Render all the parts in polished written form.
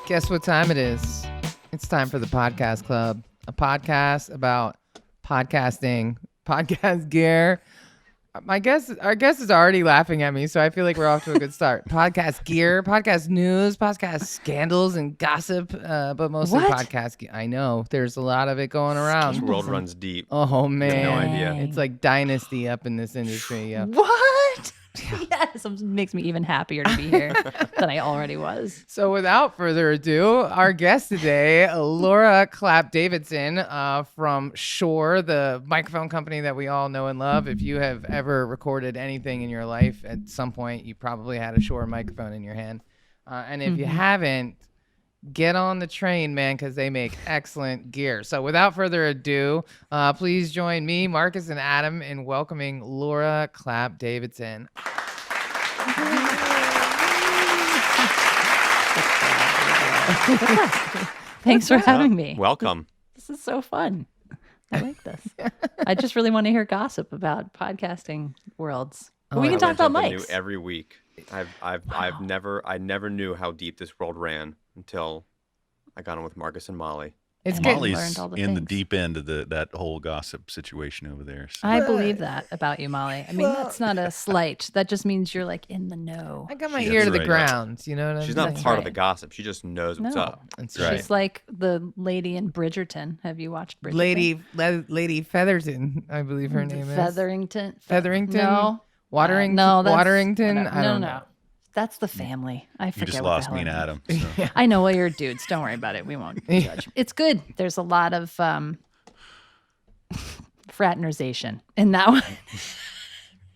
Guess what time it is? It's time for the Podcast Club, a podcast about podcasting, podcast gear. Our guest is already laughing at me, so I feel like we're off to a good start. Podcast gear, podcast news, podcast scandals and gossip, but mostly podcast gear. I know there's a lot of it going around. This world runs deep. Oh man, no idea. It's like dynasty up in this industry. Yeah. What? Yes, it makes me even happier to be here than I already was. So without further ado, our guest today, Laura Clapp Davidson from Shure, the microphone company that we all know and love. If you have ever recorded anything in your life, at some point you probably had a Shure microphone in your hand. And if you haven't, get on the train, man, because they make excellent gear. So without further ado, please join me, Marcus, and Adam in welcoming Laura Clapp Davidson. Thanks for having me. Welcome. This is so fun. I like this. I just really want to hear gossip about podcasting worlds. We can talk about mics every week. I never knew how deep this world ran until I got on with Marcus and Molly. It's good. Molly's in the deep end of that whole gossip situation over there. So. I believe that about you, Molly. I mean, that's not a slight. That just means you're like in the know. I got my ear to the ground. You know what I mean? She's not part of the gossip. She just knows what's up. That's right. She's like the lady in Bridgerton. Have you watched Bridgerton? Lady Featherton, I believe her name is. Featherington? No. Waterington? No, that's Waterington? I don't know. That's the family. I forget. You just what lost the me hell and it Adam. is. So. I know. Well, you're dudes. Don't worry about it. We won't judge. It's good. There's a lot of fraternization in that one.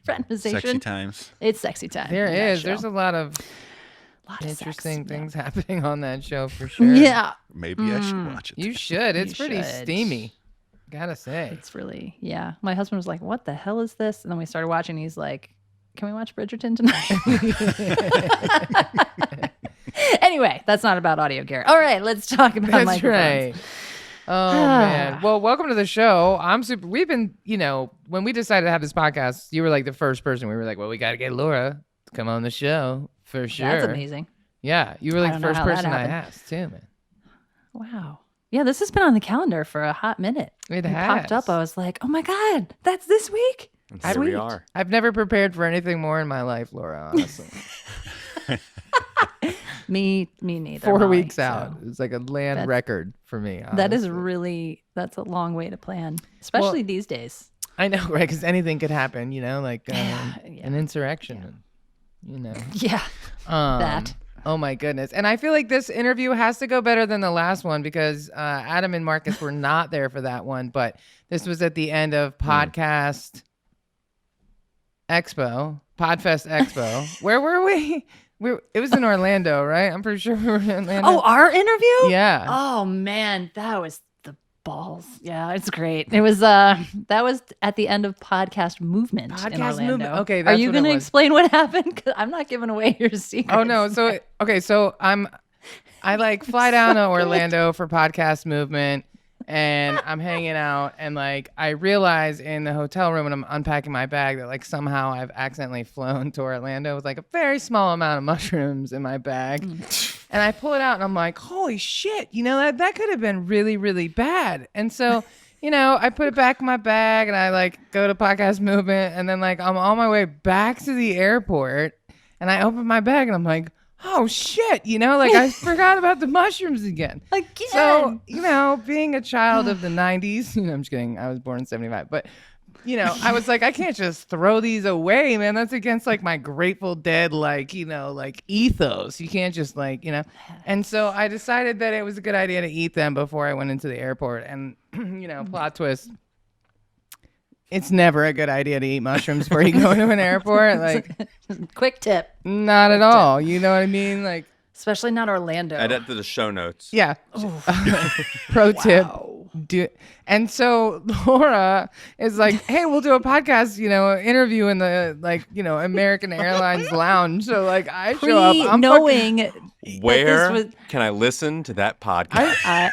Fraternization. Sexy times. It's sexy time. There is. Show. There's a lot of interesting sex. things happening on that show for sure. Yeah. Maybe I should watch it. You should. It's You pretty should. steamy. Gotta say. It's really, yeah. My husband was like, what the hell is this? And then we started watching. He's like, can we watch Bridgerton tonight? Anyway, that's not about audio gear. All right, let's talk about That's microphones. right. Oh man. Well, welcome to the show. We've been, when we decided to have this podcast, you were like the first person. We were like, well, we got to get Laura to come on the show for sure. That's amazing. Yeah. You were like the don't know first how that person I happened. asked too, man. Wow. Yeah, this has been on the calendar for a hot minute. It popped has. up. I was like, oh my God, that's this week? And here we are. I've never prepared for anything more in my life, Laura, honestly. Me neither. 4 Molly, weeks out. It's like a land record for me. That is honestly. really, that's a long way to plan, especially these days. I know, right? Because anything could happen, like Yeah. an insurrection. Yeah, that. Oh my goodness. And I feel like this interview has to go better than the last one because Adam and Marcus were not there for that one, but this was at the end of Podfest Expo. Where were we? It was in Orlando, right? I'm pretty sure we were in Orlando. Oh, our interview? Yeah. Oh man, that was the balls. Yeah, it's great. It was that was at the end of Podcast Movement in Orlando. Okay, are that's you what it going to was. explain what happened? 'Cause I'm not giving away your secrets. Oh no. So I like fly down to Orlando for Podcast Movement and I'm hanging out and like I realize in the hotel room when I'm unpacking my bag that like somehow I've accidentally flown to Orlando with like a very small amount of mushrooms in my bag. And I pull it out and I'm like, holy shit, that could have been really, really bad. And so, I put it back in my bag and I like go to Podcast Movement and then like I'm on my way back to the airport and I open my bag and I'm like, oh shit, like I forgot about the mushrooms again. So, being a child of the 90s, I'm just kidding. I was born in 75, but I was like, I can't just throw these away, man. That's against like my Grateful Dead, like ethos. You can't just and so I decided that it was a good idea to eat them before I went into the airport. And, plot twist. It's never a good idea to eat mushrooms before you go into an airport. Like, quick tip. not at all. You know what I mean? Like, Especially not Orlando. Add that to the show notes. yeah. Pro tip. And so Laura is like, hey, we'll do a podcast, interview in the American Airlines lounge. So like I show up, I'm knowing Where can I listen to that podcast?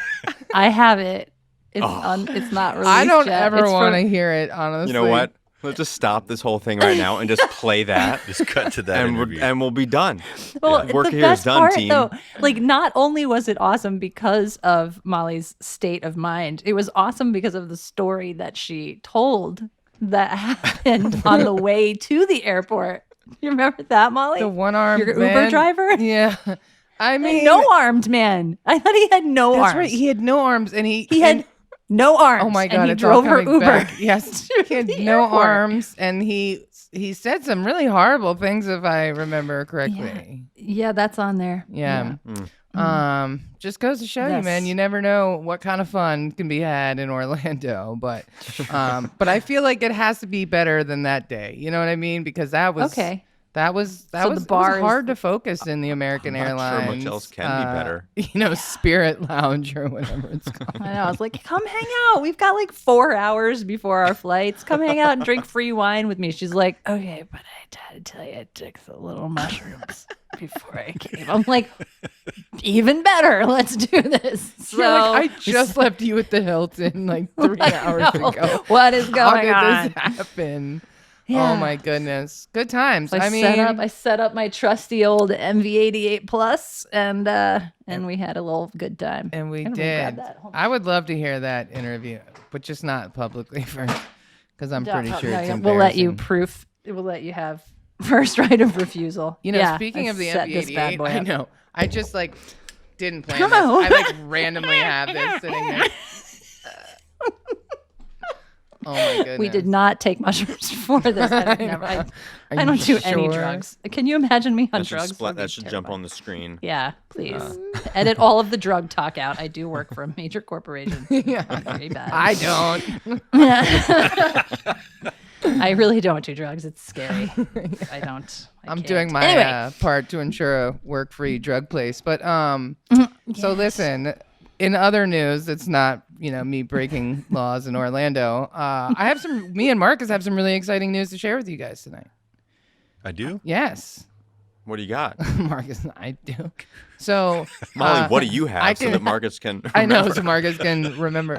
I have it. It's it's not released I don't yet. ever want to hear it, honestly. You know what? Let's just stop this whole thing right now and just play that. Just cut to that interview. And we'll be done. Well, Work the here best is done, part, team. though, like not only was it awesome because of Molly's state of mind, it was awesome because of the story that she told that happened on the way to the airport. You remember that, Molly? The one-armed Your man? Uber driver? Yeah. I mean, no armed man. I thought he had no that's arms. right. He had no arms, and he had no arms. Oh my God! And he it's all drove her coming Uber. back. Yes, he had the no airport. arms, and he said some really horrible things, if I remember correctly. Yeah, that's on there. Yeah. Just goes to show you, Yes. man. You never know what kind of fun can be had in Orlando, but I feel like it has to be better than that day. You know what I mean? Because that was Okay. That was So the bar is- hard to focus in the American I'm not sure Airlines. much else can be better. Spirit Lounge or whatever it's called. I know. I was like, come hang out. We've got like 4 hours before our flights. Come hang out and drink free wine with me. She's like, okay, but I had to tell you, I took the little mushrooms before I came. I'm like, even better. Let's do this. So You're like, I just left you at the Hilton like 3 hours know. ago. What is How going did on? this happen? Yeah. Oh my goodness. Good times. I set up my trusty old MV88 Plus, and we had a little good time. and we I'm gonna grab did. that. Hold on. I would love to hear that interview, but just not publicly first, because I'm pretty sure it's We'll let you embarrassing. proof. We'll let you have first right of refusal. Speaking I of the set this bad MV88, boy I up. know. I just didn't plan Come this. on. I randomly have this sitting there. Oh my goodness. We did not take mushrooms for this. I don't do any sure? drugs. Can you imagine me on That should, drugs? Would be that should jump terrifying. on the screen. Yeah, please. Edit all of the drug talk out. I do work for a major corporation. Yeah. Very bad. I don't. I really don't do drugs. It's scary. I don't. I I'm can't. doing my Anyway. part to ensure a work-free drug place. But so listen, in other news, it's not me breaking laws in Orlando. Me and Marcus have some really exciting news to share with you guys tonight. I do? Yes, What do you got? Marcus and I do. So Molly, what do you have I so can- that Marcus can I know, remember? so Marcus can remember.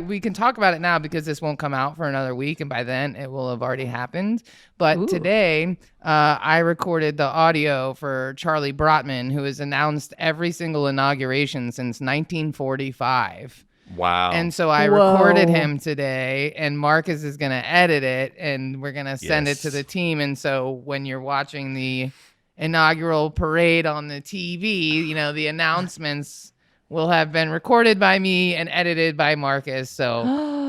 We can talk about it now because this won't come out for another week, and by then it will have already happened. But Ooh. today, I recorded the audio for Charlie Brotman, who has announced every single inauguration since 1945. Wow. And so I Whoa. recorded him today, and Marcus is going to edit it, and we're going to send it to Yes. the team. And so when you're watching the inaugural parade on the TV, the announcements will have been recorded by me and edited by Marcus. So,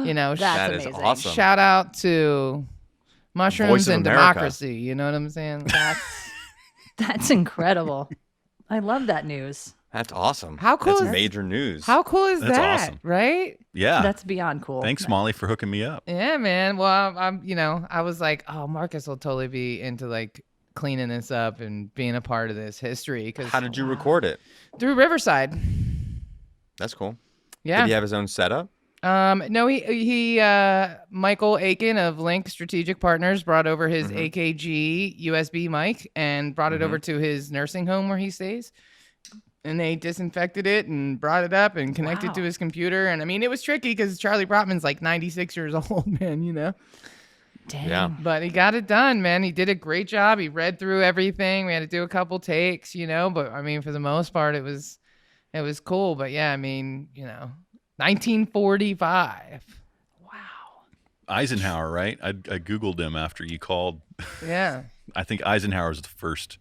That's That is amazing. awesome. shout out to mushrooms Voice of and America. democracy. You know what I'm saying? That's incredible. I love that news. That's awesome. How cool That's is- major news. How cool is That's that? awesome. Right? Yeah. That's beyond cool. Thanks, Molly, for hooking me up. Yeah, man. Well, I was like, oh, Marcus will totally be into cleaning this up and being a part of this history. Cause How did you record it? through Riverside. That's cool. Yeah. Did he have his own setup? No, he Michael Aiken of Link Strategic Partners brought over his AKG USB mic and brought it over to his nursing home where he stays. And they disinfected it and brought it up and connected Wow. to his computer. And I mean, it was tricky because Charlie Brotman's 96 years old, man, Dang. Yeah. But he got it done, man. He did a great job. He read through everything. We had to do a couple takes, but I mean, for the most part, it was cool. But yeah, I mean, 1945. Wow. Eisenhower, right? I Googled him after you called. Yeah. I think Eisenhower was the first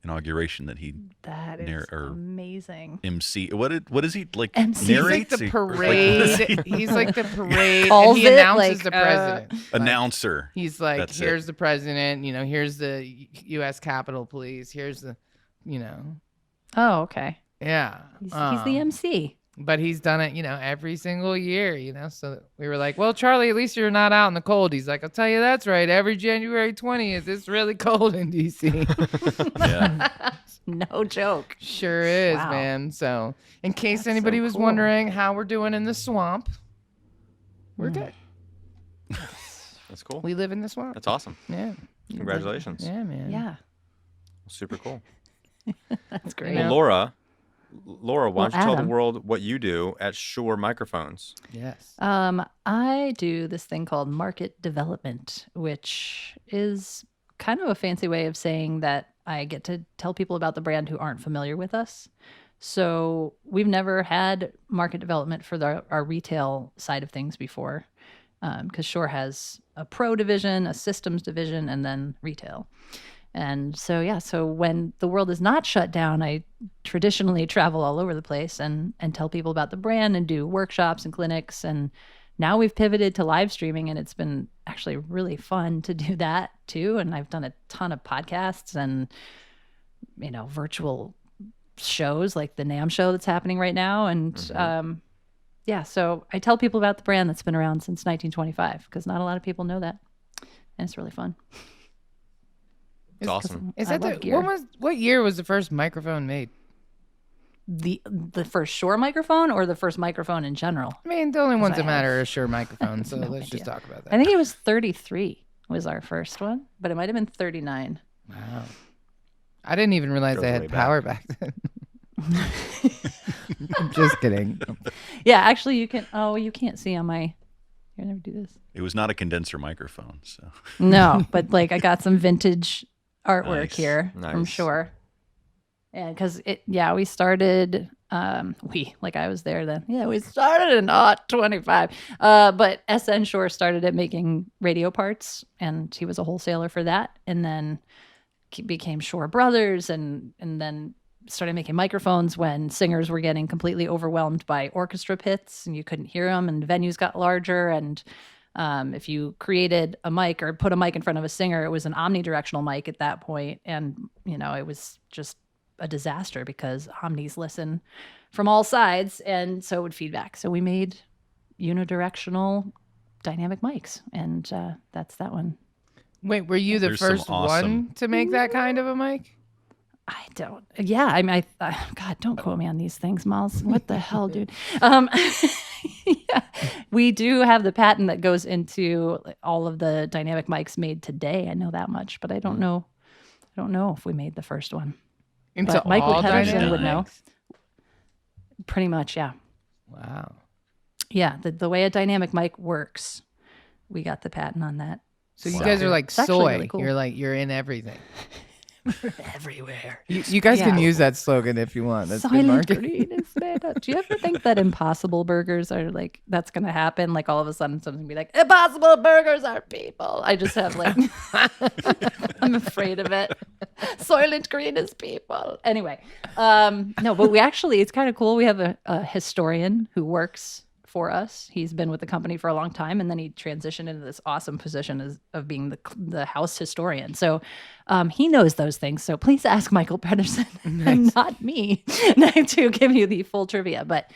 inauguration that he That is amazing. MC. What is he like? MC. He's like Narrates? the Or- parade. He's like the parade. Calls And he it, announces the like, president. Announcer. He's like, That's it. here's the president. Here's the U.S. Capitol Police. Here's the, Oh, okay. yeah. He's the MC. But he's done it, every single year, So we were like, well, Charlie, at least you're not out in the cold. He's like, I'll tell you that's right. Every January 20th, it's really cold in D.C. Yeah. No joke. Sure is, Wow. man. So, in case That's so anybody was cool. wondering how we're doing in the swamp, we're good. That's cool. We live in the swamp. That's awesome. Yeah. Congratulations. Yeah, man. Yeah, Super cool. that's great. Yeah. Well, Laura, why Well, don't you tell the Adam. world what you do at Shure Microphones? Yes. I do this thing called market development, which is kind of a fancy way of saying that I get to tell people about the brand who aren't familiar with us. So we've never had market development for our retail side of things before, because Shure has a pro division, a systems division, and then retail. And so when the world is not shut down, I traditionally travel all over the place and tell people about the brand and do workshops and clinics. And now we've pivoted to live streaming, and it's been actually really fun to do that too. And I've done a ton of podcasts and, virtual shows like the NAMM show that's happening right now. And so I tell people about the brand that's been around since 1925, because not a lot of people know that. And it's really fun. It's awesome. Is I that love gear. what year was the first microphone made? The first Shure microphone or the first microphone in general? I mean, the only ones I that matter have are Shure microphones. So no let's just idea. talk about that. I think it was 33 was our first one, but it might have been 39. Wow. I didn't even realize Goes they way had power back then. I'm just kidding. Yeah, actually you can't see on my, I never do this. It was not a condenser microphone, so No, but like I got some vintage artwork Nice. here from Nice. Shure. And because we started, I was there then. Yeah, we started in 25. But SN Shure started at making radio parts, and he was a wholesaler for that. And then he became Shure Brothers, and then started making microphones when singers were getting completely overwhelmed by orchestra pits and you couldn't hear them, and venues got larger. And if you created a mic or put a mic in front of a singer, it was an omnidirectional mic at that point. And, it was just a disaster because omnis listen from all sides. And so it would feedback. So we made unidirectional dynamic mics. And that's that one. Wait, were you the There's some first awesome- one to make that kind of a mic? I don't. Yeah, I mean, God, don't quote me on these things, Miles. What the hell, dude? Yeah, we do have the patent that goes into all of the dynamic mics made today. I know that much, but I don't know. I don't know if we made the first one. Into But Michael all Pedersen dynamic would know. mics? Pretty much, yeah. Wow. Yeah, the way a dynamic mic works, we got the patent on that. So you Wow. guys are like It's actually soy. really cool. You're in everything. Everywhere. You guys can Yeah. use that slogan if you want. That's good Silent marketing. green is made up. Do you ever think that Impossible Burgers are like, that's going to happen? Like all of a sudden someone's going to be like, Impossible Burgers are people. I just have like, I'm afraid of it. Soylent Green is people. Anyway, no, but it's kind of cool. We have a historian who works for us. He's been with the company for a long time, and then he transitioned into this awesome position of being the house historian. So he knows those things. So please ask Michael Pedersen and not me to give you the full trivia. But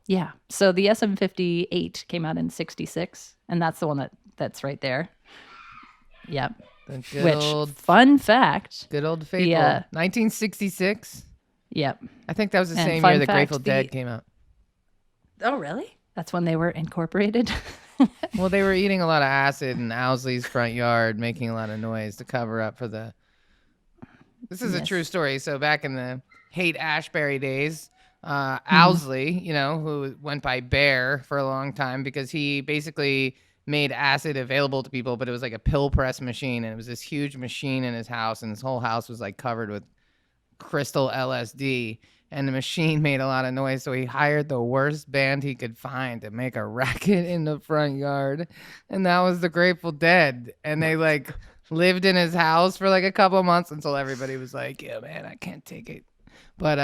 yeah, so the SM58 came out in '66, and that's the one that's right there. Yep. The good Fun fact. good old faithful. Yeah. 1966. Yep. I think that was the And same fun year that fact, Grateful Dead the- came out. Oh, really? That's when they were incorporated. Well, they were eating a lot of acid in Owsley's front yard, making a lot of noise to cover up for the. This is a Yes. true story. So back in the Haight-Ashbury days, Owsley, who went by Bear for a long time because he basically made acid available to people, but it was like a pill press machine, and it was this huge machine in his house, and his whole house was like covered with crystal LSD. And the machine made a lot of noise, so he hired the worst band he could find to make a racket in the front yard, and that was the Grateful Dead. And they like lived in his house for like a couple of months until everybody was like, "Yeah, man, I can't take it." But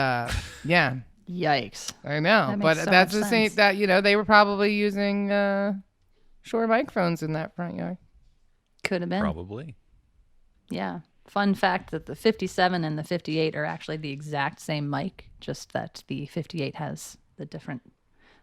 yeah, Yikes. I know. That But makes so that's much the same sense. that they were probably using Shure microphones in that front yard. Could have been. probably. Yeah. Fun fact that the 57 and the 58 are actually the exact same mic, just that the 58 has the different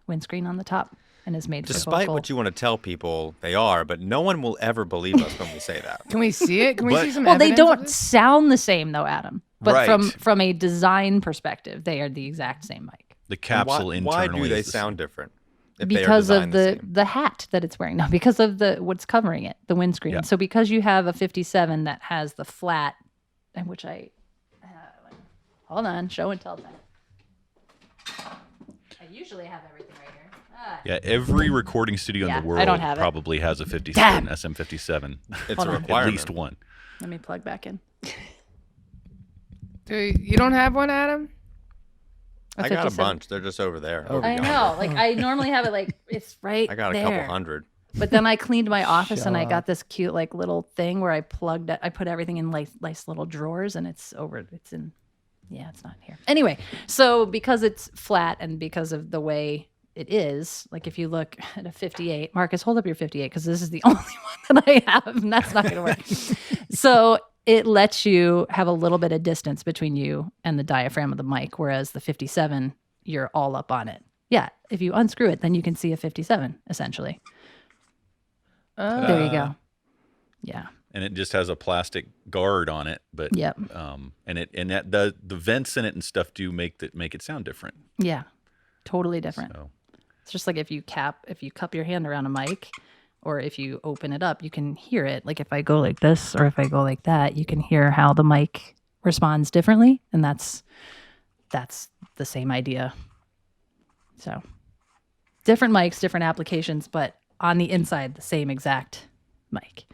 windscreen on the top and is made Despite for vocal. what you want to tell people, they are, but no one will ever believe us when we say that. Can we see it? Can we But- see some Well, they evidence of don't this? sound the same though, Adam. But Right. from a design perspective, they are the exact same mic. The And capsule why internally. do they is the sound different? If Because they are of designed same? the hat that it's wearing. No, because of what's covering it, the windscreen. Yeah. So because you have a 57 that has the flat, and which hold on, show and tell time. I usually have everything right here. Yeah, every recording studio Yeah, in the I world don't have it. probably has a 57 SM57. It's Hold a on. At requirement. least one. Let me plug back in. You don't have one, Adam? A I got a 57. bunch. They're just over there. Oh, over I yonder. know. Like I normally have it like it's right I got a there. couple hundred. But then I cleaned my office and I Show got this cute like little thing where I put everything in nice little drawers and it's in, yeah, it's not here. Anyway, so because it's flat and because of the way it is, like if you look at a 58, Marcus, hold up your 58 because this is the only one that I have and that's not going to work. So it lets you have a little bit of distance between you and the diaphragm of the mic, whereas the 57, you're all up on it. Yeah, if you unscrew it, then you can see a 57 essentially. There you go. Yeah. And it just has a plastic guard on it, but Yep. and that the vents in it and stuff do make it sound different. Yeah. Totally different. So It's just like if you cup your hand around a mic or if you open it up, you can hear it. Like if I go like this or if I go like that, you can hear how the mic responds differently. And that's the same idea. So different mics, different applications, but on the inside, the same exact mic.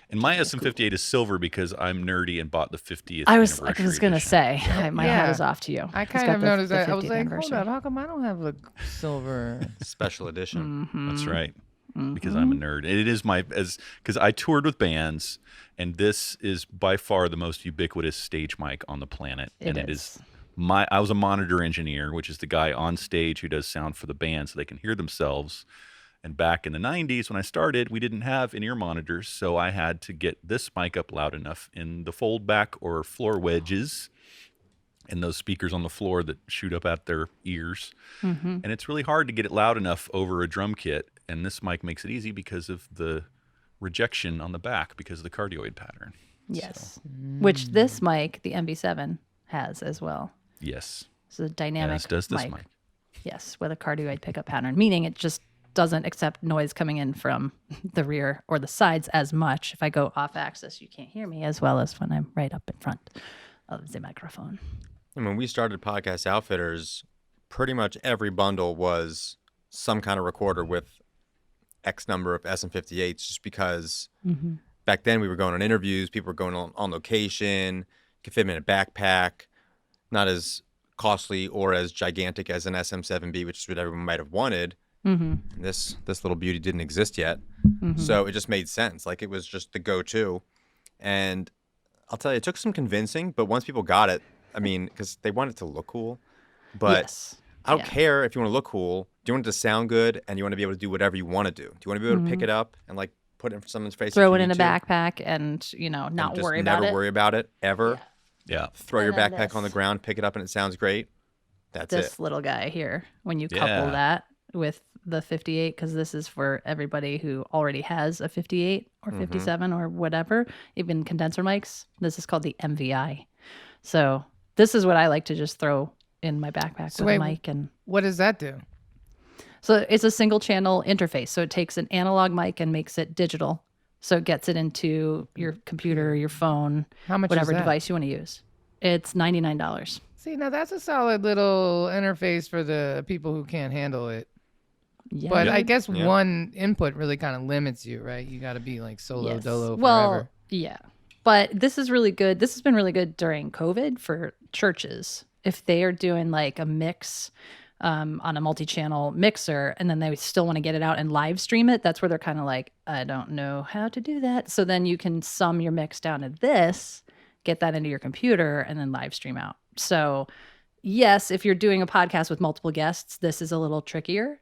and my SM58 is silver because I'm nerdy and bought the 50th. I was anniversary gonna edition. say, my hat Yeah. is off to you. I He's kind got of the- noticed the that. I was 50th like, anniversary. hold up, how come I don't have a silver? Special edition. That's right. Because Mm-hmm. I'm a nerd. And it is because I toured with bands, and this is by far the most ubiquitous stage mic on the planet. It and is. I was a monitor engineer, which is the guy on stage who does sound for the band so they can hear themselves. And back in the 90s when I started, we didn't have in-ear monitors, so I had to get this mic up loud enough in the fold back or floor wedges and those speakers on the floor that shoot up at their ears. Mm-hmm. And it's really hard to get it loud enough over a drum kit. And this mic makes it easy because of the rejection on the back because of the cardioid pattern. Yes. Which this mic, the MV7, has as well. Yes. It's a dynamic As does this mic. mic. Yes, with a cardioid pickup pattern, meaning it just doesn't accept noise coming in from the rear or the sides as much. If I go off axis, you can't hear me as well as when I'm right up in front of the microphone. And when we started Podcast Outfitters, pretty much every bundle was some kind of recorder with X number of SM58s just because back then we were going on interviews, people were going on location, could fit them in a backpack, not as costly or as gigantic as an SM7B, which is what everyone might have wanted. Mm-hmm. And this little beauty didn't exist yet. So it just made sense. Like it was just the go-to. And I'll tell you, it took some convincing, but once people got it, I mean, because they want it to look cool. But Yes. I don't Yeah. care if you want to look cool. Do you want it to sound good and you want to be able to do whatever you want to do? Do you want to be able to pick it up and like put it in someone's face? if Throw you it in a need to, backpack and, and not just worry about never it. worry about it ever. Yeah. Throw your And then backpack on the this. ground, pick it up, and it sounds great. That's This it. little guy here, when you couple Yeah. that with the 58, because this is for everybody who already has a 58 or 57 or whatever, even condenser mics. This is called the MVI. So this is what I like to just throw in my backpack So with a wait, mic. And What does that do? so it's a single channel interface. So it takes an analog mic and makes it digital. So it gets it into your computer, your phone, How much whatever is that? device you want to use. It's $99. See, now that's a solid little interface for the people who can't handle it. Yeah. But I dude. guess Yeah. one input really kind of limits you, right? You got to be like solo Yes. dolo Well, forever. yeah. But this is really good. This has been really good during COVID for churches. If they are doing like a mix on a multi-channel mixer and then they still want to get it out and live stream it, that's where they're kind of like, I don't know how to do that. So then you can sum your mix down to this, get that into your computer, and then live stream out. So yes, if you're doing a podcast with multiple guests, this is a little trickier.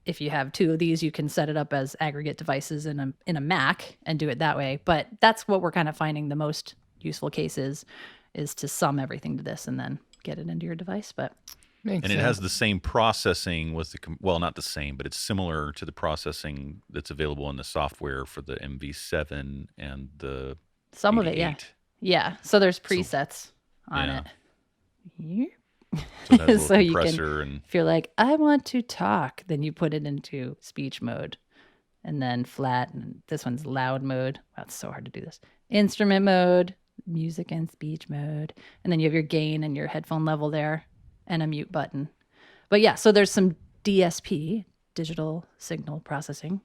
If you have two of these, you can set it up as aggregate devices in a Mac and do it that way. But that's what we're kind of finding the most useful cases is to sum everything to this and then get it into your device. But Makes And it sense. has the same processing with well, not the same, but it's similar to the processing that's available in the software for the MV7 and the some of it, yeah. 88. Yeah. So there's presets on yeah. it. Here. So it has a So little you can, compressor and if you're like, I want to talk, then you put it into speech mode, and then flat. And this one's loud mode. Wow, it's so hard to do this. Instrument mode, music and speech mode. And then you have your gain and your headphone level there and a mute button. But yeah, so there's some DSP, digital signal processing,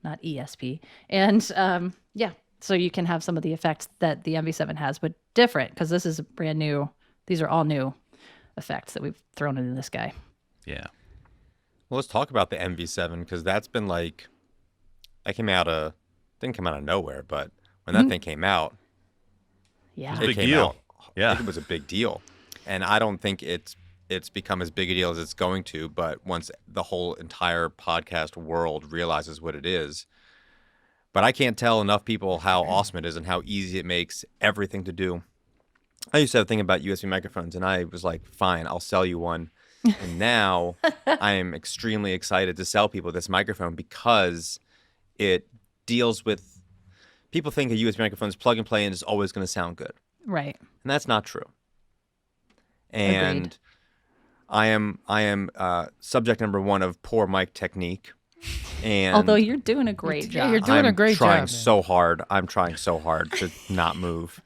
not ESP. And yeah, so you can have some of the effects that the MV7 has, but different because this is brand new. These are all new effects that we've thrown into this guy. yeah. Well, let's talk about the MV7 because that's been like, that didn't come out of nowhere, but when that thing came out, Yeah. it Big came deal. out. Yeah. It was a big deal, and I don't think it's become as big a deal as it's going to. But once the whole entire podcast world realizes what it is, but I can't tell enough people how awesome it is and how easy it makes everything to do. I used to have a thing about USB microphones, and I was like, fine, I'll sell you one. And now I am extremely excited to sell people this microphone because it deals with, people think a USB microphone is plug and play and is always going to sound good. Right. And that's not true. And Agreed. I am subject number one of poor mic technique. And Although you're doing a great Yeah, job. you're doing a great I'm trying job, man. so hard. I'm trying so hard to not move.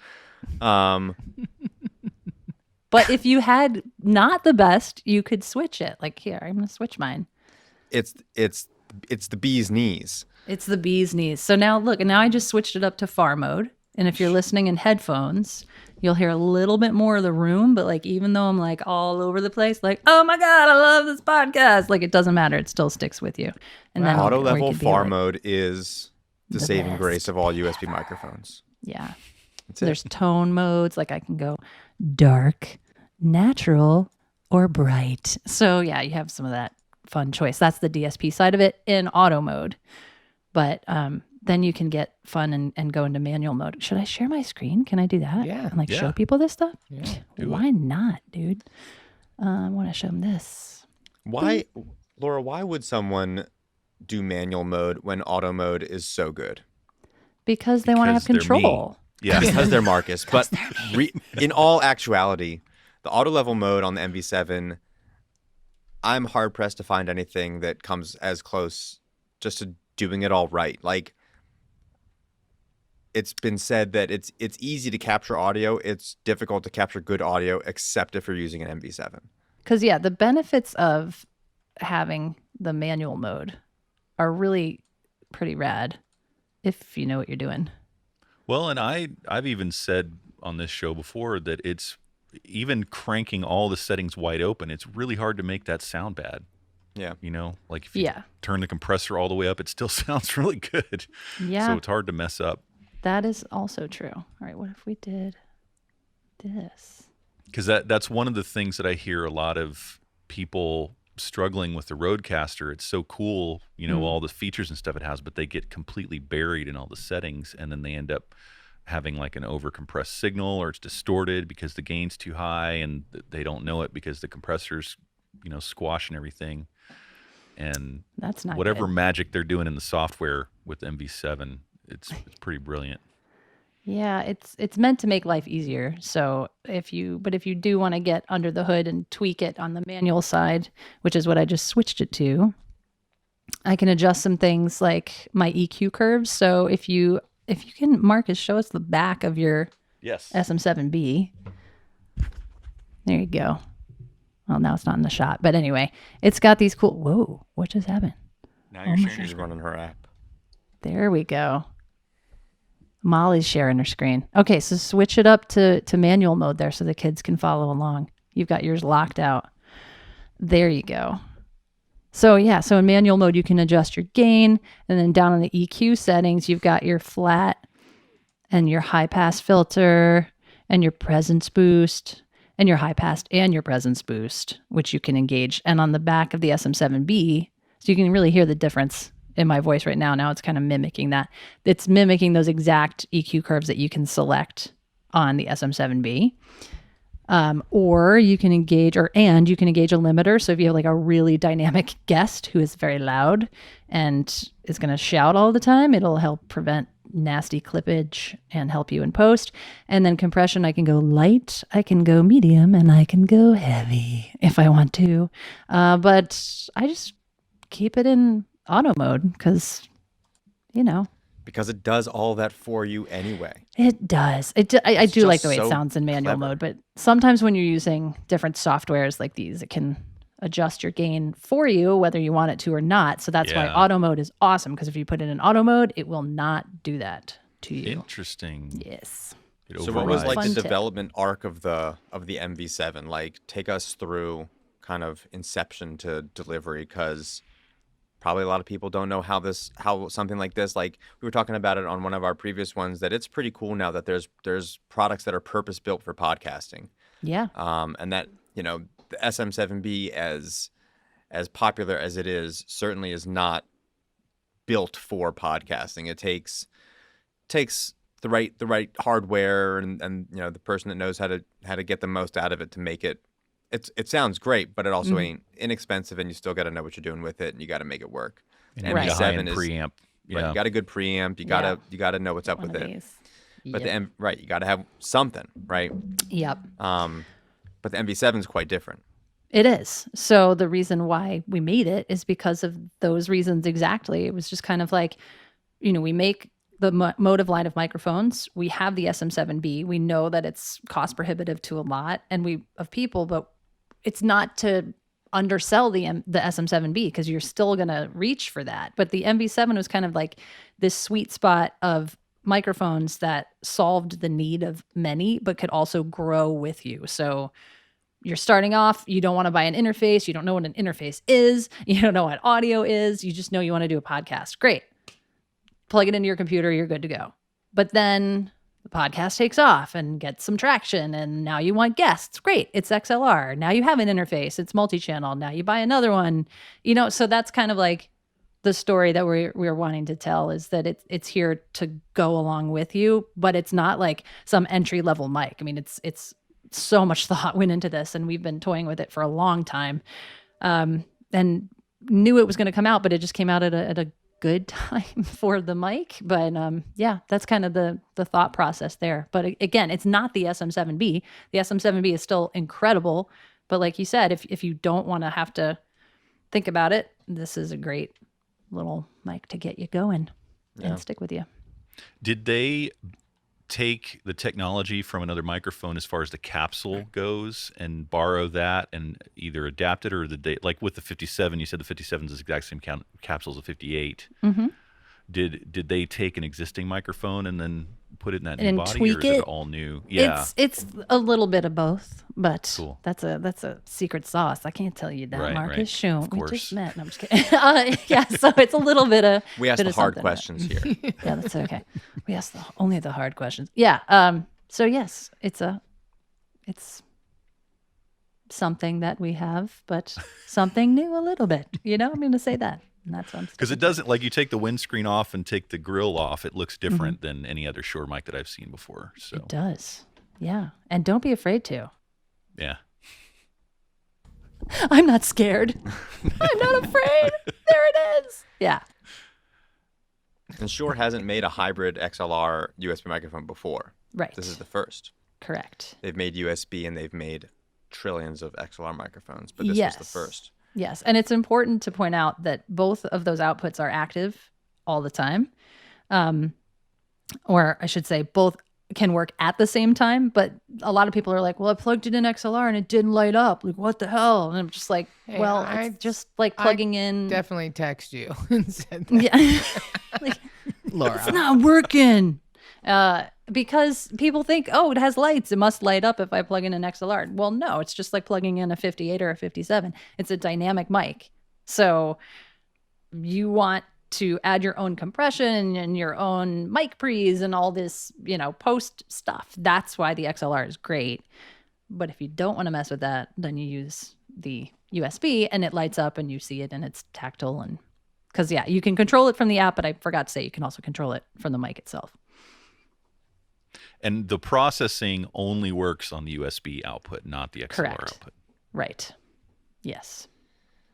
But if you had not the best, you could switch it. Like here, I'm gonna switch mine. It's the bee's knees. It's the bee's knees. So now look, and now I just switched it up to far mode. And if you're listening in headphones, you'll hear a little bit more of the room. But like, even though I'm like all over the place, like, oh my God, I love this podcast. Like, it doesn't matter. It still sticks with you. And then Auto or you level could be far like, mode is the saving best. grace of all USB microphones. Yeah. That's it. There's tone modes. Like I can go dark, natural, or bright. So yeah, you have some of that fun choice. That's the DSP side of it in auto mode. But then you can get fun and go into manual mode. Should I share my screen? Can I do that? Yeah. And like Yeah. show people this stuff? Yeah. Why not, dude? I want to show them this. Why, Laura, why would someone do manual mode when auto mode is so good? Because they want to have Because they're me. control. Yeah. Because they're Marcus. But in all actuality, the auto level mode on the MV7, I'm hard pressed to find anything that comes as close just to doing it all right. Like, it's been said that it's easy to capture audio. It's difficult to capture good audio, except if you're using an MV7. Because yeah, the benefits of having the manual mode are really pretty rad if you know what you're doing. Well, and I've even said on this show before that it's even cranking all the settings wide open, it's really hard to make that sound bad. Yeah. You know, like if you Yeah. turn the compressor all the way up, it still sounds really good. Yeah, So it's hard to mess up. that is also true. All right, what if we did this? Because that's one of the things that I hear a lot of people struggling with the Rodecaster. It's so cool, you know, all the features and stuff it has, but they get completely buried in all the settings, and then they end up having like an overcompressed signal, or it's distorted because the gain's too high, and they don't know it because the compressor's, you know, squashing everything. And That's not whatever good. magic they're doing in the software with MV7, it's pretty brilliant. Yeah, it's meant to make life easier. So if you do want to get under the hood and tweak it on the manual side, which is what I just switched it to, I can adjust some things like my EQ curves. So if you can, Marcus, show us the back of your Yes. SM7B. There you go. Well, now it's not in the shot, but anyway, it's got these cool. Whoa, what just happened? Now you're sharing. She's running her app. There we go. Molly's sharing her screen. Okay, so switch it up to manual mode there so the kids can follow along. You've got yours locked out. There you go. So yeah, so in manual mode, you can adjust your gain, and then down in the EQ settings, you've got your flat and your high pass filter and your presence boost and your high pass and your presence boost, which you can engage. And on the back of the SM7B, so you can really hear the difference in my voice right now. Now it's kind of mimicking that. It's mimicking those exact EQ curves that you can select on the SM7B. Or you can engage, and you can engage a limiter. So if you have like a really dynamic guest who is very loud and is going to shout all the time, it'll help prevent nasty clippage and help you in post. And then compression, I can go light, I can go medium, and I can go heavy if I want to. But I just keep it in auto mode because, Because it does all that for you anyway. it does. I do like the way it so sounds in manual clever. mode, but sometimes when you're using different softwares like these, it can adjust your gain for you, whether you want it to or not. So that's why Yeah. auto mode is awesome, because if you put it in auto mode, it will not do that to you. Interesting. Yes. It So what was overrides. like Fun the tip. development arc of the MV7? Like, take us through kind of inception to delivery, because probably a lot of people don't know how something like this, like we were talking about it on one of our previous ones, that it's pretty cool now that there's products that are purpose built for podcasting. Yeah. And that, the SM7B, as popular as it is, certainly is not built for podcasting. It takes the right hardware and the person that knows how to get the most out of it to make it. It sounds great, but it also ain't inexpensive, and you still got to know what you're doing with it, and you got to make it work. And And you need a MV7 high-end is preamp. right. Yeah. You got a good preamp. You gotta know what's up One with of it. these. But Yep. you got to have something, right? Yep. But the MV7 is quite different. It is. So the reason why we made it is because of those reasons exactly. It was just kind of like, we make the Motive line of microphones. We have the SM7B. We know that it's cost prohibitive to a lot of people, but it's not to undersell the SM7B, because you're still going to reach for that. But the MV7 was kind of like this sweet spot of microphones that solved the need of many, but could also grow with you. So you're starting off, you don't want to buy an interface. You don't know what an interface is. You don't know what audio is. You just know you want to do a podcast. Great. Plug it into your computer. You're good to go. But then the podcast takes off and gets some traction, and now you want guests. Great. It's XLR. Now you have an interface. It's multi-channel. Now you buy another one. So that's kind of like the story that we're wanting to tell, is that it's here to go along with you, but it's not like some entry level mic. I mean, it's so much thought went into this, and we've been toying with it for a long time, and knew it was going to come out, but it just came out at a good time for the mic. But that's kind of the thought process there. But again, it's not the SM7B. The SM7B is still incredible, but like you said, if you don't want to have to think about it, this is a great little mic to get you going and stick with you. Did they take the technology from another microphone as far as the capsule goes and borrow that and either adapt it, or like with the 57, you said the 57 is the exact same capsule as the 58. Mm-hmm. Did they take an existing microphone and then put it in that new And body, tweak or is it it? all new? Yeah. It's a little bit of both, but Cool. that's a secret sauce. I can't tell you that, Right, Marcus. right. Shoot, Of we course. just met. No, I'm just kidding. So it's a little bit of We asked bit the of hard something, but- questions here. Yeah, that's okay. We ask only the hard questions. Yeah. So yes, it's something that we have, but something new a little bit. I'm going to say that. And that's what I'm Because it doesn't, like, you take the windscreen off and take the grill off, it looks Mm-hmm. different than any other Shure mic that I've seen before. So It does. Yeah. And don't be afraid to. yeah. I'm not scared. I'm not afraid. There it is. Yeah. And Shure hasn't made a hybrid XLR USB microphone before. Right. This is the first. Correct. They've made USB and they've made trillions of XLR microphones, but this Yes. was the first. Yes. And it's important to point out that both of those outputs are active all the time. Or I should say both can work at the same time, but a lot of people are like, well, I plugged it in XLR and it didn't light up. Like, what the hell? And I'm just like, Hey, well, I- it's just like plugging in. Definitely text you and said that. Yeah. Like, Laura. it's not working. Because people think, oh, it has lights. It must light up if I plug in an XLR. Well, no, it's just like plugging in a 58 or a 57. It's a dynamic mic. So you want to add your own compression and your own mic pre's and all this, post stuff. That's why the XLR is great. But if you don't want to mess with that, then you use the USB and it lights up and you see it and it's tactile. And because, you can control it from the app, but I forgot to say you can also control it from the mic itself. And the processing only works on the USB output, not the XLR Correct. output. Right. Yes.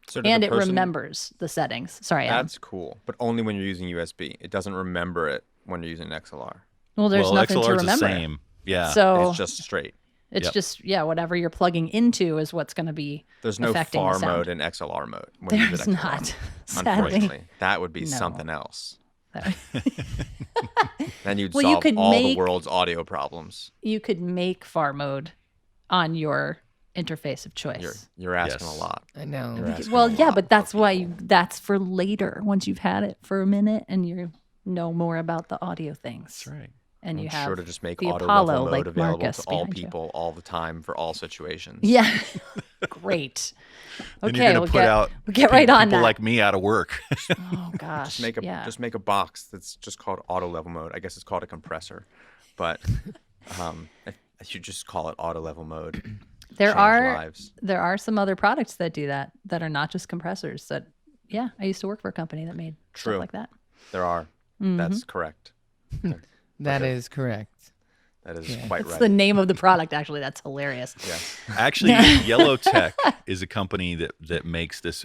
So did And the it person- remembers the settings. Sorry, Adam. That's cool, but only when you're using USB. It doesn't remember it when you're using an XLR. Well, there's nothing XLR to is remember. the same. Yeah. So It's just straight. it's Yep. just, whatever you're plugging into is what's going to be There's no affecting the far sound. mode and XLR mode. When you use There's an XLR. not, sadly. Unfortunately, that would be No. something else. That- Then you'd Well, you solve could all the make- world's audio problems. You could make far mode on your interface of choice. You're asking Yes. a lot. I know. You're asking Well, a yeah, lot but that's of why people. that's for later. Once you've had it for a minute and you know more about the audio things. That's right. And you I'm have sure to just make the auto Apollo, level mode like available Marcus to all behind you. people all the time for all situations. Yeah. Great. Then Okay, you're going we'll to put out get right on people that. like me out of work. Oh gosh. Just make a box that's just called auto level mode. I guess it's called a compressor, but you just call it auto level mode. there Change are lives. there are some other products that do that are not just compressors. That I used to work for a company that made True. stuff like that. There are. Mm-hmm. That's correct. That is correct. That is quite That's right. the name of the product. Actually, that's hilarious. Yes. Actually, Yellow Tech is a company that makes this,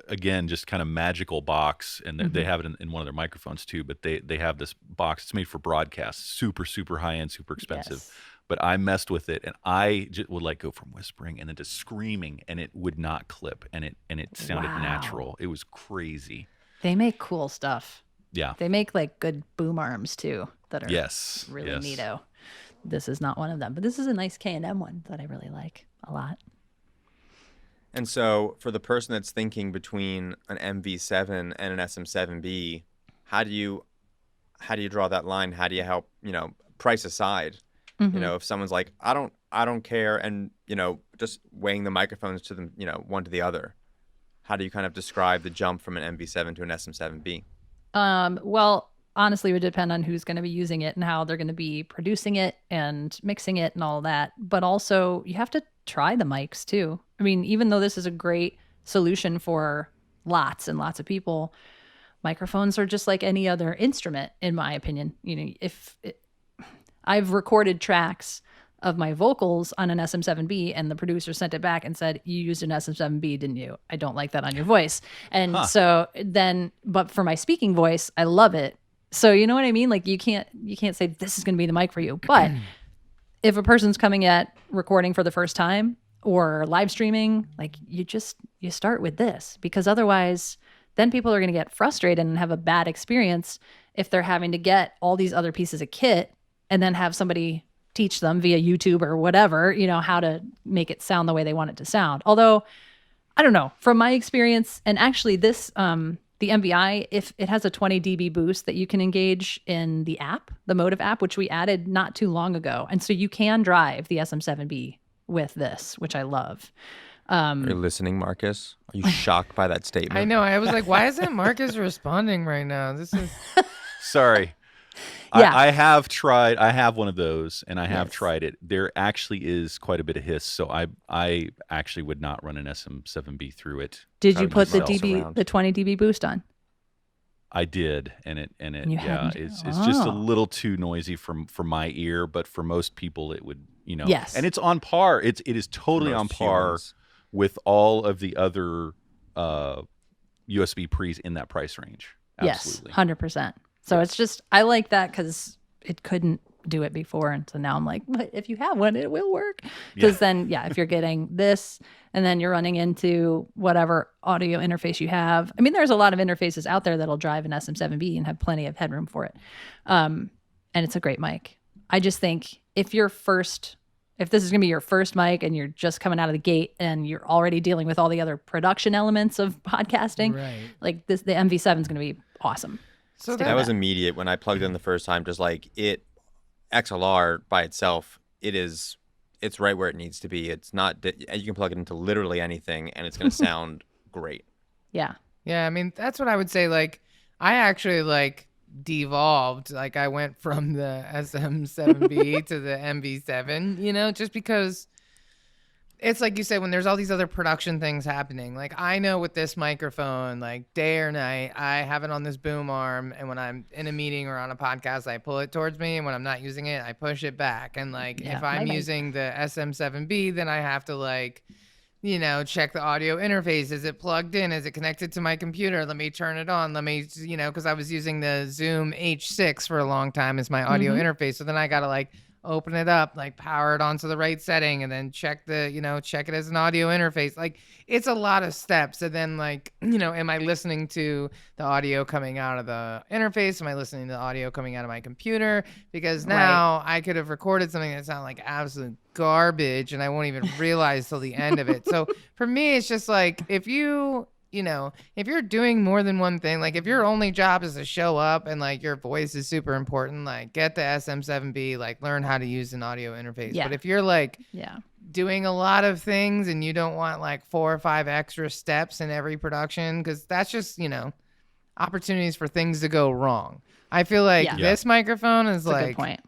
again, just kind of magical box, and they have it in one of their microphones too. But they have this box. It's made for broadcast, super high end, super expensive. Yes. But I messed with it, and I just would like go from whispering and then to screaming, and it would not clip, and it sounded Wow. natural. It was crazy. They make cool stuff. Yeah. They make like good boom arms too that are Yes. really yes. neato. This is not one of them, but this is a nice K&M one that I really like a lot. And so, for the person that's thinking between an MV7 and an SM7B, how do you draw that line? How do you help? Price aside, if someone's like, I don't care, and just weighing the microphones to them, one to the other, how do you kind of describe the jump from an MV7 to an SM7B? Well, honestly, it would depend on who's going to be using it and how they're going to be producing it and mixing it and all that. But also, you have to try the mics too. I mean, even though this is a great solution for lots and lots of people, microphones are just like any other instrument, in my opinion. I've recorded tracks of my vocals on an SM7B, and the producer sent it back and said, "You used an SM7B, didn't you? I don't like that on your voice." And so then, but for my speaking voice, I love it. So you know what I mean? Like you can't say this is going to be the mic for you. But if a person's coming at recording for the first time or live streaming, like you start with this, because otherwise then people are going to get frustrated and have a bad experience if they're having to get all these other pieces of kit and then have somebody teach them via YouTube or whatever, how to make it sound the way they want it to sound. Although, I don't know, from my experience, and actually this, the MVI, if it has a 20 dB boost that you can engage in the app, the Motive app, which we added not too long ago. And so you can drive the SM7B with this, which I love. Are you listening, Marcus? Are you shocked by that statement? I know. I was like, why isn't Marcus responding right now? This is Sorry. Yeah. I have tried. I have one of those, and I have Yes. tried it. There actually is quite a bit of hiss, so I actually would not run an SM7B through it. Did Try you to put the keep miles dB, around. the 20 dB boost on? I did, and it You yeah, hadn't- it's just a Oh. little too noisy for my ear, but for most people it would, Yes. And it's on par. It is totally Most on par humans. with all of the other USB pre's in that price range. Absolutely. Yes, 100%. So it's just, I like that because it couldn't do it before. And so now I'm like, but if you have one, it will work. Because then, if you're getting this and then you're running into whatever audio interface you have. I mean, there's a lot of interfaces out there that'll drive an SM7B and have plenty of headroom for it. And it's a great mic. I just think if this is going to be your first mic and you're just coming out of the gate and you're already dealing with all the other production elements of podcasting, right. like the MV7 is going to be awesome. So That was immediate when I plugged in the first time. Just like XLR by itself, it's right where it needs to be. It's not. You can plug it into literally anything, and it's going to sound great. Yeah. Yeah, I mean, that's what I would say. Like, I actually devolved. Like, I went from the SM7B to the MV7, just because it's like you said, when there's all these other production things happening. Like, I know with this microphone, like day or night, I have it on this boom arm, and when I'm in a meeting or on a podcast, I pull it towards me, and when I'm not using it, I push it back. And if I'm my mic. using the SM7B, then I have to check the audio interface. Is it plugged in? Is it connected to my computer? Let me turn it on. Let me, because I was using the Zoom H6 for a long time as my audio interface. So then I got to like open it up, like power it onto the right setting, and then check check it as an audio interface. Like it's a lot of steps. And then like, am I listening to the audio coming out of the interface? Am I listening to the audio coming out of my computer? Because now I could have recorded something that sounded like absolute garbage and I won't even realize till the end of it. So for me, it's just like, if you're doing more than one thing, like if your only job is to show up and like your voice is super important, like get the SM7B, like learn how to use an audio interface. But if you're like doing a lot of things and you don't want like 4 or 5 extra steps in every production, because that's just, opportunities for things to go wrong. I feel like this microphone is That's like a good point.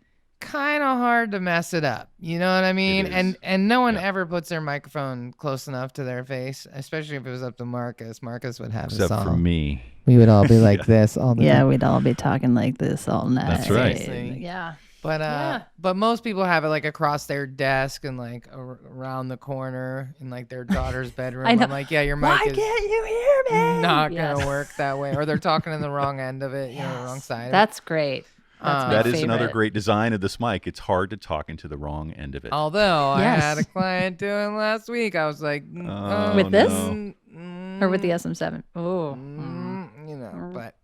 Kind of hard to mess it up. You know what I mean? It is. And no one ever puts their microphone close enough to their face, especially if it was up to Marcus. Marcus would have Except us all. for me. We would all be like this all the time. We'd all be talking like this all night. That's right. Seriously. Yeah. But most people have it like across their desk and like around the corner in like their daughter's bedroom. I know. I'm like, yeah, your mic Why is can't you hear me? not gonna work that way, or they're talking in the wrong end of it, the wrong side. That's great. That's my That is another favorite. great design of this mic. It's hard to talk into the wrong end of it. Although I Yes. had a client doing last week, I was like, With this? no. Or with the SM7. Oh. But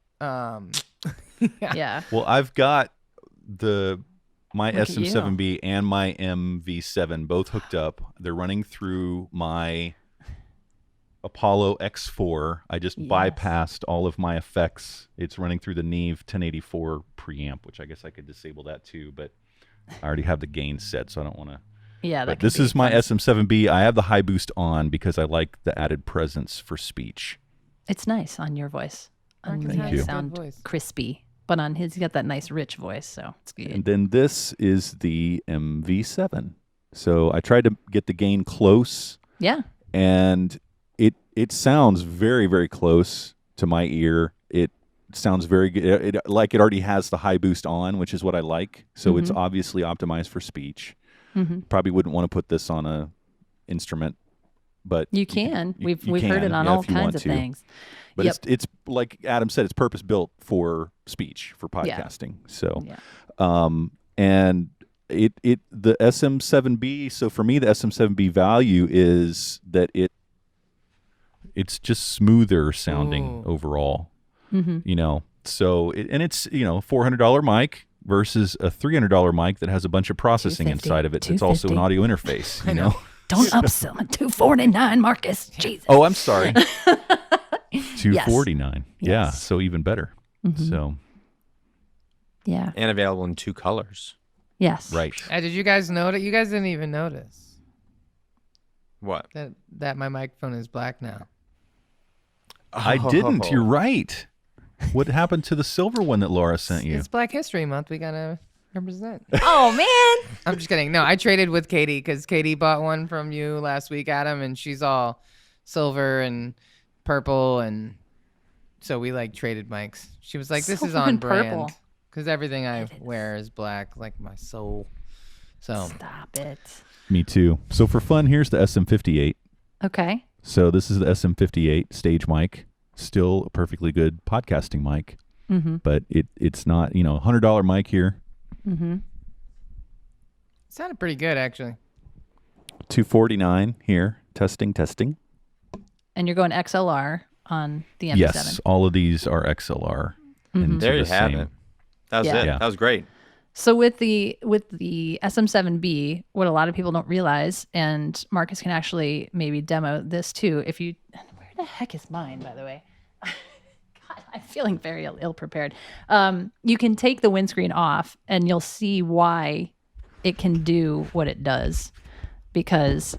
Yeah. Well, I've got my Look at you. SM7B and my MV7 both hooked up. They're running through my Apollo X4. I just bypassed all of my effects. It's running through the Neve 1084 preamp, which I guess I could disable that too, but I already have the gain set, so I don't want to. Yeah. But this is my SM7B. I have the high boost on because I like the added presence for speech. It's nice on your voice. On Marcus you has a good sound voice. crispy. But on his, he's got that nice rich voice, so it's good. And then this is the MV7. So I tried to get the gain close, Yeah. and it sounds very, very close to my ear. It sounds very good. It already has the high boost on, which is what I like. So it's obviously optimized for speech. Probably wouldn't want to put this on a instrument, but You can. you We've heard it on all if you kinds want of to. thing. But Yep. it's like Adam said, it's purpose built for speech, for podcasting. So, and the SM7B. So for me, the SM7B value is that it's just smoother sounding overall. So it's $400 mic versus a $300 mic that has a bunch of processing $250, inside of it. That's also an audio interface. You know. Don't upsell me. $249, Marcus. Jesus. Oh, I'm sorry. $249. Yeah, Yes. so even better. So Yeah. And available in 2 colors. Yes. right. did you guys notice? You guys didn't even notice What? that my microphone is black now. I didn't. You're right. What happened to the silver one that Laura sent you? It's Black History Month. We gotta represent. Oh, man. I'm just kidding. No, I traded with Katie because Katie bought one from you last week, Adam, and she's all silver and purple, and so we like traded mics. She was like, "This is Silver on and brand," purple. because everything I wear is black, like my soul. So Stop it. Me too. So for fun, here's the SM58. Okay. So this is the SM58 stage mic. Still a perfectly good podcasting mic, but it's not, $100 mic here. it sounded pretty good, actually. $249 here. Testing. And you're going XLR on the MV7. Yes, all of these are XLR. into There you the have same- it. That was Yeah. it. Yeah. That was great. So with the SM7B, what a lot of people don't realize, and Marcus can actually maybe demo this too. Where the heck is mine, by the way? God, I'm feeling very ill prepared. You can take the windscreen off, and you'll see why it can do what it does, because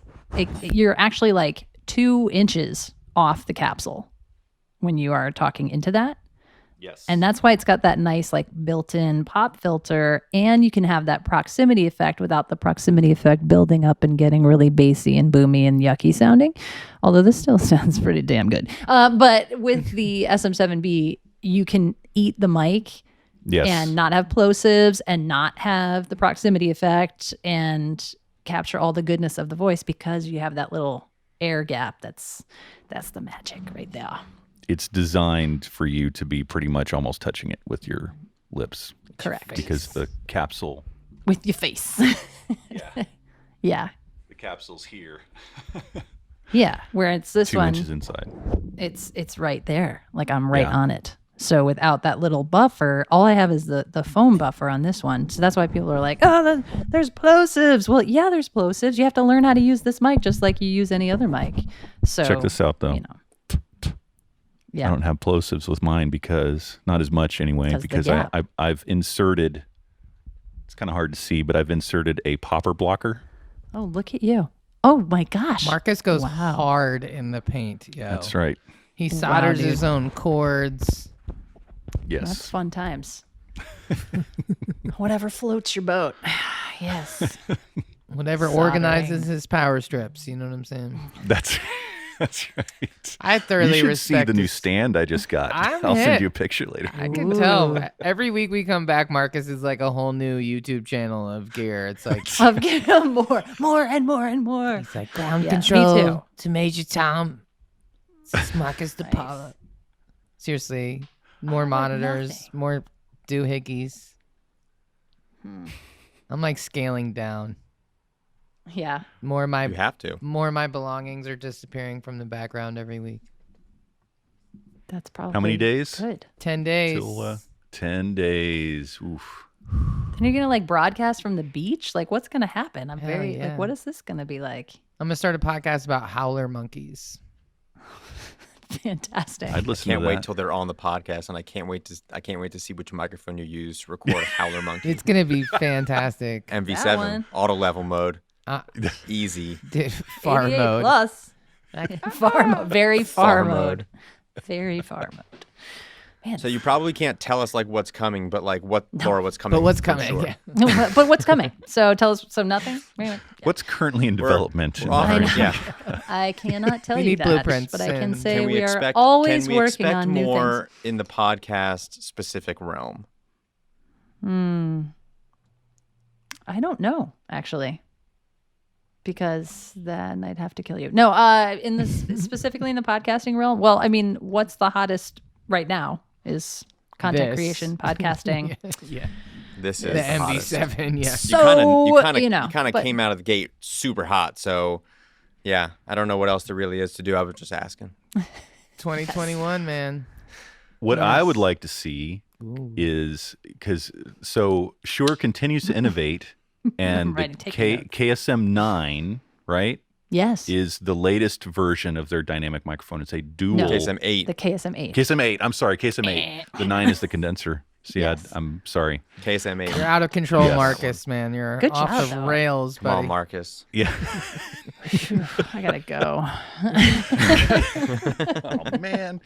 you're actually like 2 inches off the capsule when you are talking into that. Yes. And that's why it's got that nice like built-in pop filter, and you can have that proximity effect without the proximity effect building up and getting really bassy and boomy and yucky sounding. Although this still sounds pretty damn good. But with the SM7B, you can eat the mic Yes. and not have plosives and not have the proximity effect and capture all the goodness of the voice because you have that little air gap. That's the magic right there. It's designed for you to be pretty much almost touching it with your lips. Correct. Because the capsule. With your face. Yeah. Yeah. The capsule's here. Yeah. Where it's this 2 one. inches inside. It's right there. Like I'm right Yeah. on it. So without that little buffer, all I have is the foam buffer on this one. So that's why people are like, oh, there's plosives. Well, yeah, there's plosives. You have to learn how to use this mic just like you use any other mic. So Check this out, though. You know. Yeah. I don't have plosives with mine because, not as much anyway, because I've inserted, it's kind of hard to see, but I've inserted a popper blocker. Oh, look at you. Oh my gosh. Marcus goes Wow. hard in the paint. Yo. That's right. He solders dude. his own cords. Yes. That's fun times. Whatever floats your boat. Yes. Whatever Soldering. organizes his power strips. You know what I'm saying? That's right. I thoroughly You should respect see the new his- stand I just got. I'm I'll hip. send you a picture later. I can Ooh. tell. Every week we come back, Marcus is like a whole new YouTube channel of gear. It's like Of more and more and more. it's like ground Yeah, me control too. to Major Tom. This is Marcus the Nice. pilot. Seriously, more I have monitors, nothing. more doohickeys. I'm like scaling down. Yeah. More of my You have to. more of my belongings are disappearing from the background every week. That's probably How many days? Good. 10 days. Till 10 days. Oof. Then you're gonna like broadcast from the beach? Like what's gonna happen? I'm Hell very yeah. like what is this gonna be like? I'm gonna start a podcast about howler monkeys. Fantastic. I'd listen Can't to wait that. till they're on the podcast, and I can't wait to see which microphone you use to record Howler Monkey. It's gonna be fantastic. That MV7 one. auto level mode, Uh, easy. far 88 mode. plus. Far mode. Very far, Far mode. mode. Very far mode. Man. So you probably can't tell us like what's coming, but like Laura, what's coming? But what's for coming? sure. Yeah. But what's coming? So tell us. So nothing. Wait. What's currently in We're- development? we're offering- know. yeah. I cannot tell We you need that, blueprints but I can and- say Can we are expect? always Can we working expect on new more in the podcast specific realm? things. I don't know actually, because then I'd have to kill you. No, in the specifically in the podcasting realm. Well, I mean, what's the hottest right now is content This. creation, podcasting. Yeah. This The is hottest. MV7. Yeah. So, you kind but- of came out of the gate super hot. So, yeah, I don't know what else there really is to do. I was just asking. 2021, man. What I Yes. would like to see is so Shure continues to innovate, and the Right, taking notes. KSM 9, right, Yes, is the latest version of their dynamic microphone. It's a dual No. KSM 8, the KSM 8. KSM 8. I'm sorry, KSM 8. The 9 is the condenser. See, Yes. I'm sorry. KSM 8. You're out of control, Yes. Marcus, man. You're Good off job, the though. rails, Come on, buddy. Marcus. Yeah. I gotta go. Oh man.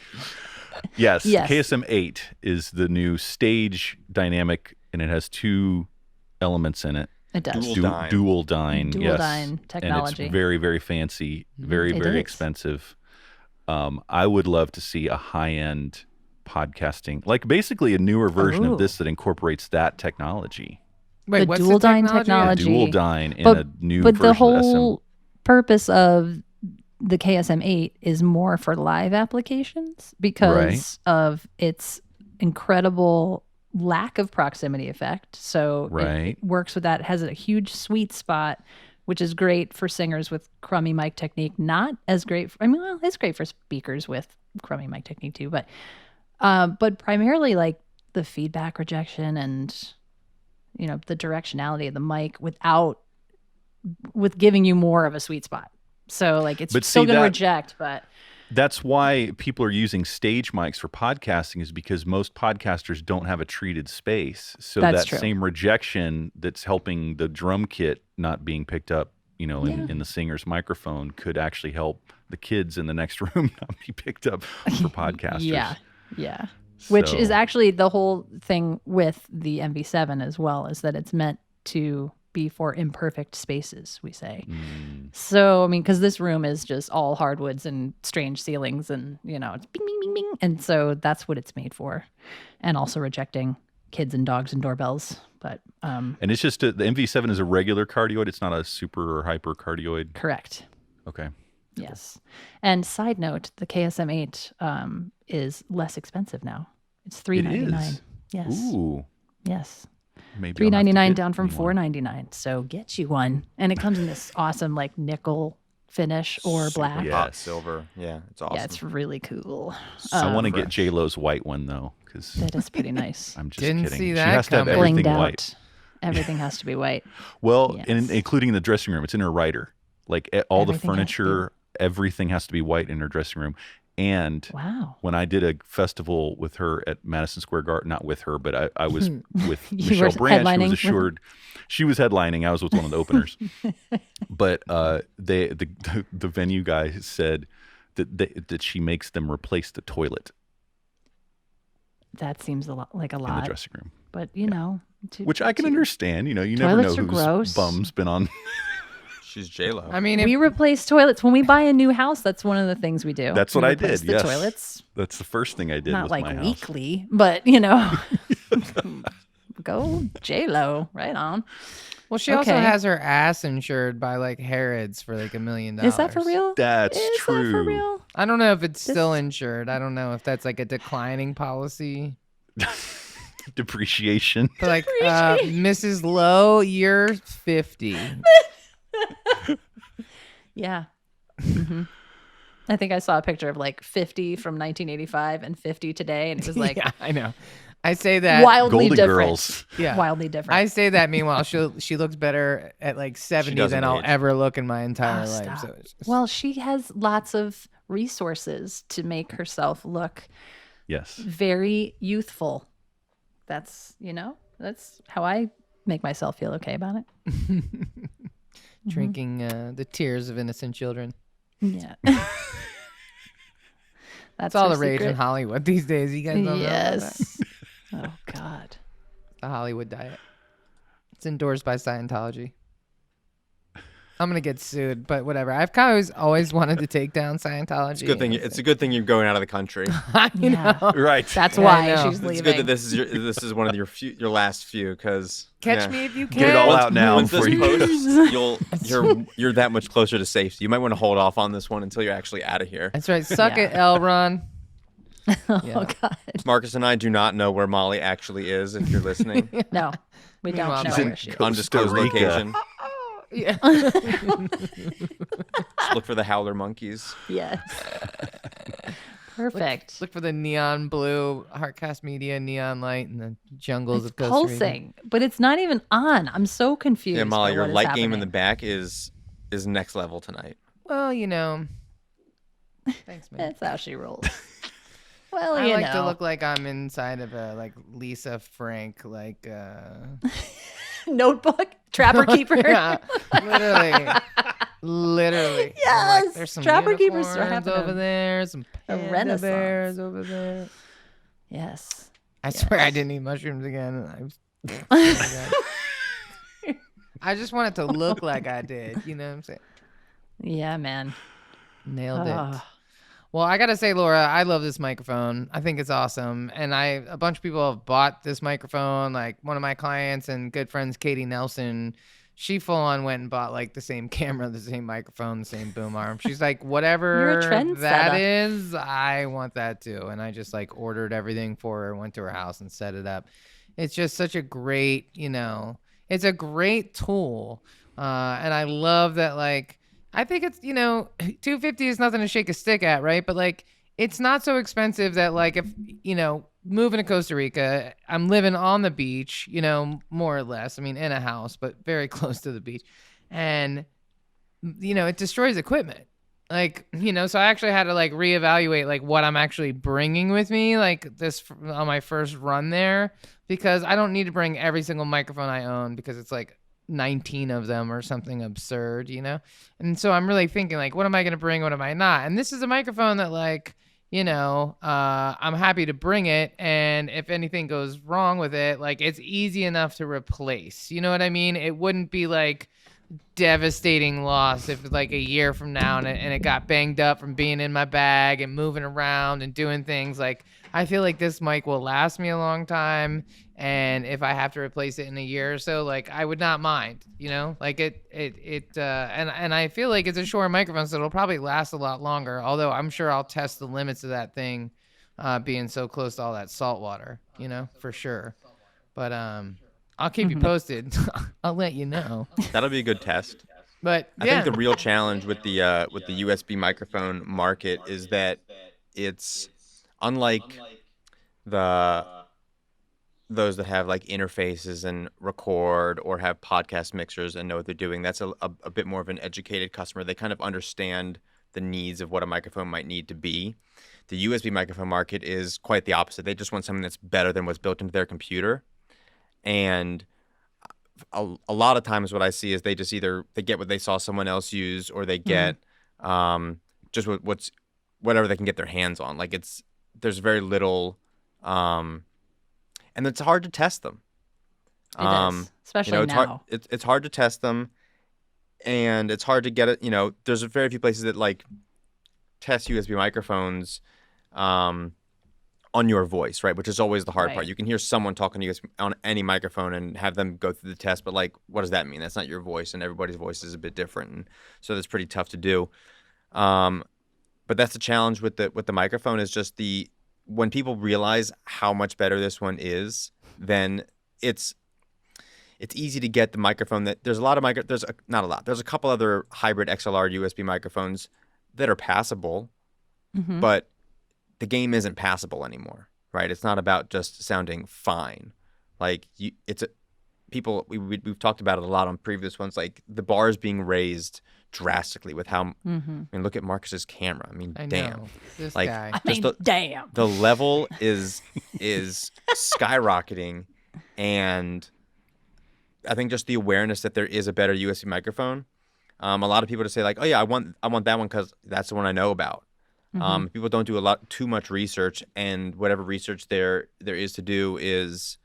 Yes, Yes. KSM 8 is the new stage dynamic, and it has two elements in it. It does. Dual dyne. Dual dyne, Dual yes. dyne technology. And it's very, very fancy, very, It very is. expensive. I would love to see a high-end podcasting, like basically a newer version Ooh. of this that incorporates that technology. Wait, The what's dual dyne technology? technology. Dual dyne in But- a new But version the of whole purpose of the KSM 8 is more for live applications because of its incredible lack of proximity effect. So Right. it works with that. It has a huge sweet spot, which is great for singers with crummy mic technique. Not as great. Well, it's great for speakers with crummy mic technique too. But primarily like the feedback rejection and the directionality of the mic with giving you more of a sweet spot. So like it's But still see, going to that- reject, but That's why people are using stage mics for podcasting, is because most podcasters don't have a treated space. So That's that true. same rejection that's helping the drum kit not being picked up, in the singer's microphone could actually help the kids in the next room not be picked up for podcasters. yeah. Which is So- actually the whole thing with the MV7 as well, is that it's meant to be for imperfect spaces, we say. So, I mean, because this room is just all hardwoods and strange ceilings and, it's bing, bing, bing, bing. And so that's what it's made for. And also rejecting kids and dogs and doorbells. But And it's just the MV7 is a regular cardioid. It's not a super or hyper cardioid. correct. Okay. Yes. And side note, the KSM8 is less expensive now. It's $399. Yes. Ooh. Yes. Maybe I'll have to $399 get down from me one. $499. So get you one. And it comes in this awesome like nickel finish or Super black. Yeah. pop Yes. silver. Yeah, it's awesome. Yeah, it's really cool. I want to get fresh. J-Lo's white one though, because That is pretty nice. I'm just Didn't kidding. see She that has to have coming. everything Blinged white. out. Everything has to be white. Well, Yes. and including the dressing room, it's in her rider. Like all Everything has the to be- furniture, everything has to be white in her dressing room. And Wow. when I did a festival with her at Madison Square Garden, not with her, but I was with You Michelle were Branch, who headlining was with her? assured. She was headlining. I was with one of the openers. But the venue guy said that she makes them replace the toilet That seems like a in the lot. dressing room, But you know, which I can understand. You know, you never know Toilets are whose gross. bum's been on. She's J-Lo. I mean, if, we replace toilets when we buy a new house. That's one of the things we do. That's what We I replace did. The Yes, toilets, that's the first thing I did. not with like my house. weekly, but you know, go J-Lo, right on. well, she also Okay. has her ass insured by like Harrods for like $1 million. Is that for real? That's Is true. that for real? I don't know if it's still This- insured. I don't know if that's like a declining policy. Depreciation. But like Mrs. Lowe, you're 50. Yeah. hmm I think I saw a picture of like 50 from 1985 and 50 today, and it was like yeah, I know. I say that. wildly Golden different. Girls. Yeah. Wildly different. I say that. Meanwhile, she looks better at like 70 doesn't than I'll age. ever look in my entire Oh, life. stop. So it's just, Well, she has lots of resources to make herself look Yes. very youthful. That's, that's how I make myself feel okay about it. drinking the tears of innocent children. Yeah. That's all her the rage in secret. Hollywood these days. You guys don't know about that? Yes. Oh, God. The Hollywood diet. It's endorsed by Scientology. I'm gonna get sued, but whatever. I've kind of always wanted to take down Scientology. It's a good thing. It's a good thing you're going out of the country. you Yeah. know. Right. That's Yeah, I why know. she's It's leaving. good that this is one of your last few because Catch me if you can. Get it all out now Once this before you. posts, you're that much closer to safety. You might want to hold off on this one until you're actually out of here. That's right. Suck Yeah. it, L. Ron. Oh, Yeah. God. Marcus and I do not know where Molly actually is. If you're listening, No, we don't Meanwhile, know she's in where she is. undisclosed Costa Rica. location. Yeah. Just look for the howler monkeys. Yes. Perfect. Look for the neon blue Heartcast Media neon light in the jungles It's of Costa Rica. pulsing, but it's not even on. I'm so confused. Yeah, Molly, by your what is light game in the happening. back is next level tonight. Well, Thanks, man. That's how she rolls. Well, I you like know. to look like I'm inside of a like Lisa Frank Notebook, Trapper Keeper. yeah, literally. I'm Yes, there's some Trapper Keepers are unicorns having over there, some a panda renaissance. bears over there. Yes. I swear I didn't eat mushrooms again. I just want it to look like I did. You know what I'm saying? Yeah, man. Nailed it. Ah. Well, I gotta say, Laura, I love this microphone. I think it's awesome, and a bunch of people have bought this microphone. Like one of my clients and good friends, Katie Nelson, she full on went and bought like the same camera, the same microphone, the same boom arm. She's like, whatever You're a trendsetter. that is, I want that too. And I just like ordered everything for her, went to her house and set it up. It's just such a great, it's a great tool, and I love that like. I think it's, $250 is nothing to shake a stick at, right? But like, it's not so expensive that like if, moving to Costa Rica, I'm living on the beach, more or less. I mean, in a house, but very close to the beach. And, it destroys equipment. Like, so I actually had to like reevaluate like what I'm actually bringing with me, like this on my first run there, because I don't need to bring every single microphone I own because it's like 19 of them or something absurd, And so I'm really thinking like, what am I going to bring? What am I not? And this is a microphone that like, I'm happy to bring it. And if anything goes wrong with it, like it's easy enough to replace, you know what I mean? It wouldn't be like devastating loss if like a year from now and it got banged up from being in my bag and moving around and doing things. Like I feel like this mic will last me a long time, And if I have to replace it in a year or so, like I would not mind, like and I feel like it's a Shure microphone, so it'll probably last a lot longer. Although I'm sure I'll test the limits of that thing, being so close to all that salt water, for sure. But I'll keep you posted. I'll let you know. That'll be a good test. But I think the real challenge with the USB microphone market is that it's unlike those that have like interfaces and record or have podcast mixers and know what they're doing. That's a bit more of an educated customer. They kind of understand the needs of what a microphone might need to be. The USB microphone market is quite the opposite. They just want something that's better than what's built into their computer. And a lot of times what I see is they get what they saw someone else use, or they get just whatever they can get their hands on. Like there's very little, and it's hard to test them. It is, especially now. It's hard to test them, and it's hard to get it. There's very few places that like test USB microphones on your voice, right? Which is always the hard part. You can hear someone talking to you on any microphone and have them go through the test, but like, what does that mean? That's not your voice, and everybody's voice is a bit different, and so that's pretty tough to do. But that's the challenge with the microphone, is just when people realize how much better this one is, then it's easy to get the microphone that there's a lot of there's a couple other hybrid XLR USB microphones that are passable, but the game isn't passable anymore, right? It's not about just sounding fine. Like we've talked about it a lot on previous ones. Like the bar is being raised drastically with how. I mean, look at Marcus's camera. I mean, damn. This like, guy. Damn. The level is skyrocketing, and I think just the awareness that there is a better USB microphone. A lot of people just say like, oh yeah, I want that one because that's the one I know about. People don't do too much research, and whatever research there is to do is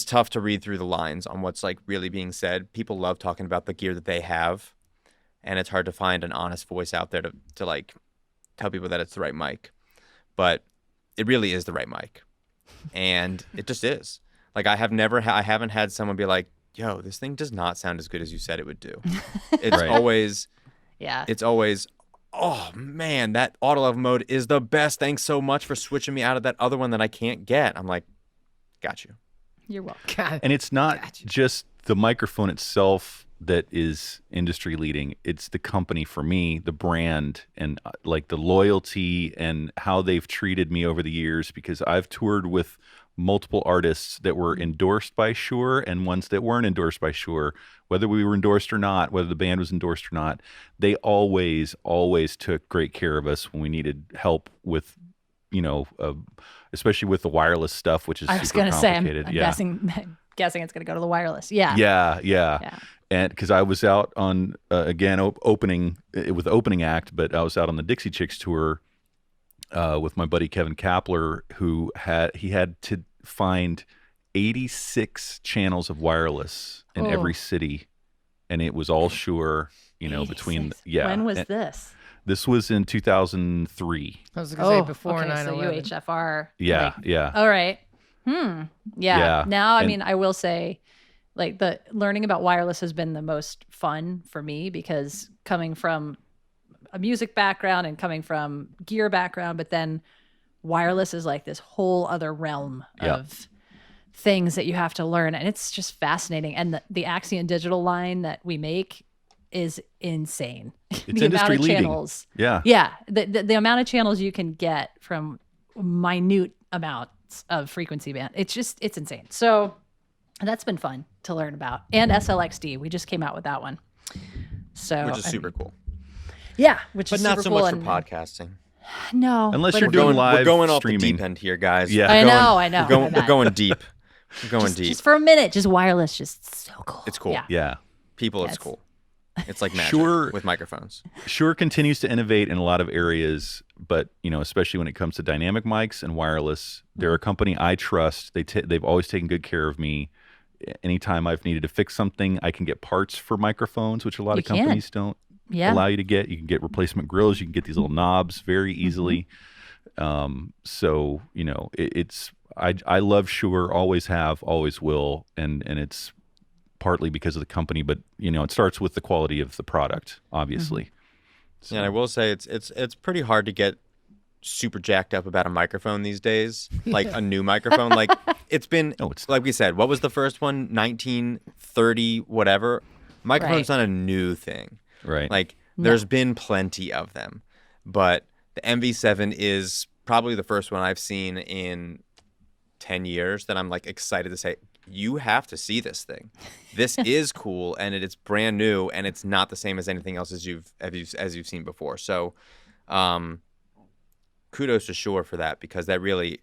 tough to read through the lines on what's like really being said. People love talking about the gear that they have, and it's hard to find an honest voice out there to like tell people that it's the right mic, but it really is the right mic, and it just is. Like I haven't had someone be like, yo, this thing does not sound as good as you said it would do. It's always, it's always, oh man, that auto level mode is the best. Thanks so much for switching me out of that other one that I can't get. I'm like, got you. You're welcome. God. And it's not just the microphone itself that is industry leading. It's the company, for me, the brand, and like the loyalty and how they've treated me over the years, because I've toured with multiple artists that were endorsed by Shure and ones that weren't endorsed by Shure. Whether we were endorsed or not, whether the band was endorsed or not, they always took great care of us when we needed help with, especially with the wireless stuff, which is super complicated. I'm guessing it's going to go to the wireless. Yeah. And because I was out on opening act, but I was out on the Dixie Chicks tour with my buddy Kevin Kapler, who had to find 86 channels of wireless in every city, and it was all Shure. 86. When was this? This was in 2003. I was going to say before 9/11. So UHFR. Yeah. All right. Yeah. Now, I will say, like, the learning about wireless has been the most fun for me, because coming from a music background and coming from gear background, but then wireless is like this whole other realm of things that you have to learn, and it's just fascinating. And the Axion digital line that we make is insane. It's the industry amount of leading. channels. Yeah. The amount of channels you can get from minute amounts of frequency band. It's insane. So that's been fun to learn about. And SLXD, we just came out with that one. So which is super cool. Yeah, which but is not super so cool. much for podcasting. No, unless you're doing live we're going off streaming. the deep end here, guys. Yeah, I know. We're going deep. We're going deep. Just for a minute, just wireless, just so cool. It's cool. Yeah. People, it's cool. It's like magic Shure, with microphones. Shure continues to innovate in a lot of areas, but especially when it comes to dynamic mics and wireless, they're a company I trust. They've always taken good care of me. Anytime I've needed to fix something, I can get parts for microphones, which a lot of companies don't allow you to get. You can get replacement grills. You can get these little knobs very easily. So I love Shure, always have, always will, and it's partly because of the company, but it starts with the quality of the product, obviously. So. Yeah, and I will say it's pretty hard to get super jacked up about a microphone these days, like a new microphone. Like it's been, like we said, what was the first one? 1930, whatever. Microphone's not a new thing. Right. Like there's been plenty of them, but the MV7 is probably the first one I've seen in 10 years that I'm like excited to say, you have to see this thing. This is cool, and it's brand new, and it's not the same as anything else as you've seen before. So, kudos to Shure for that, because that really,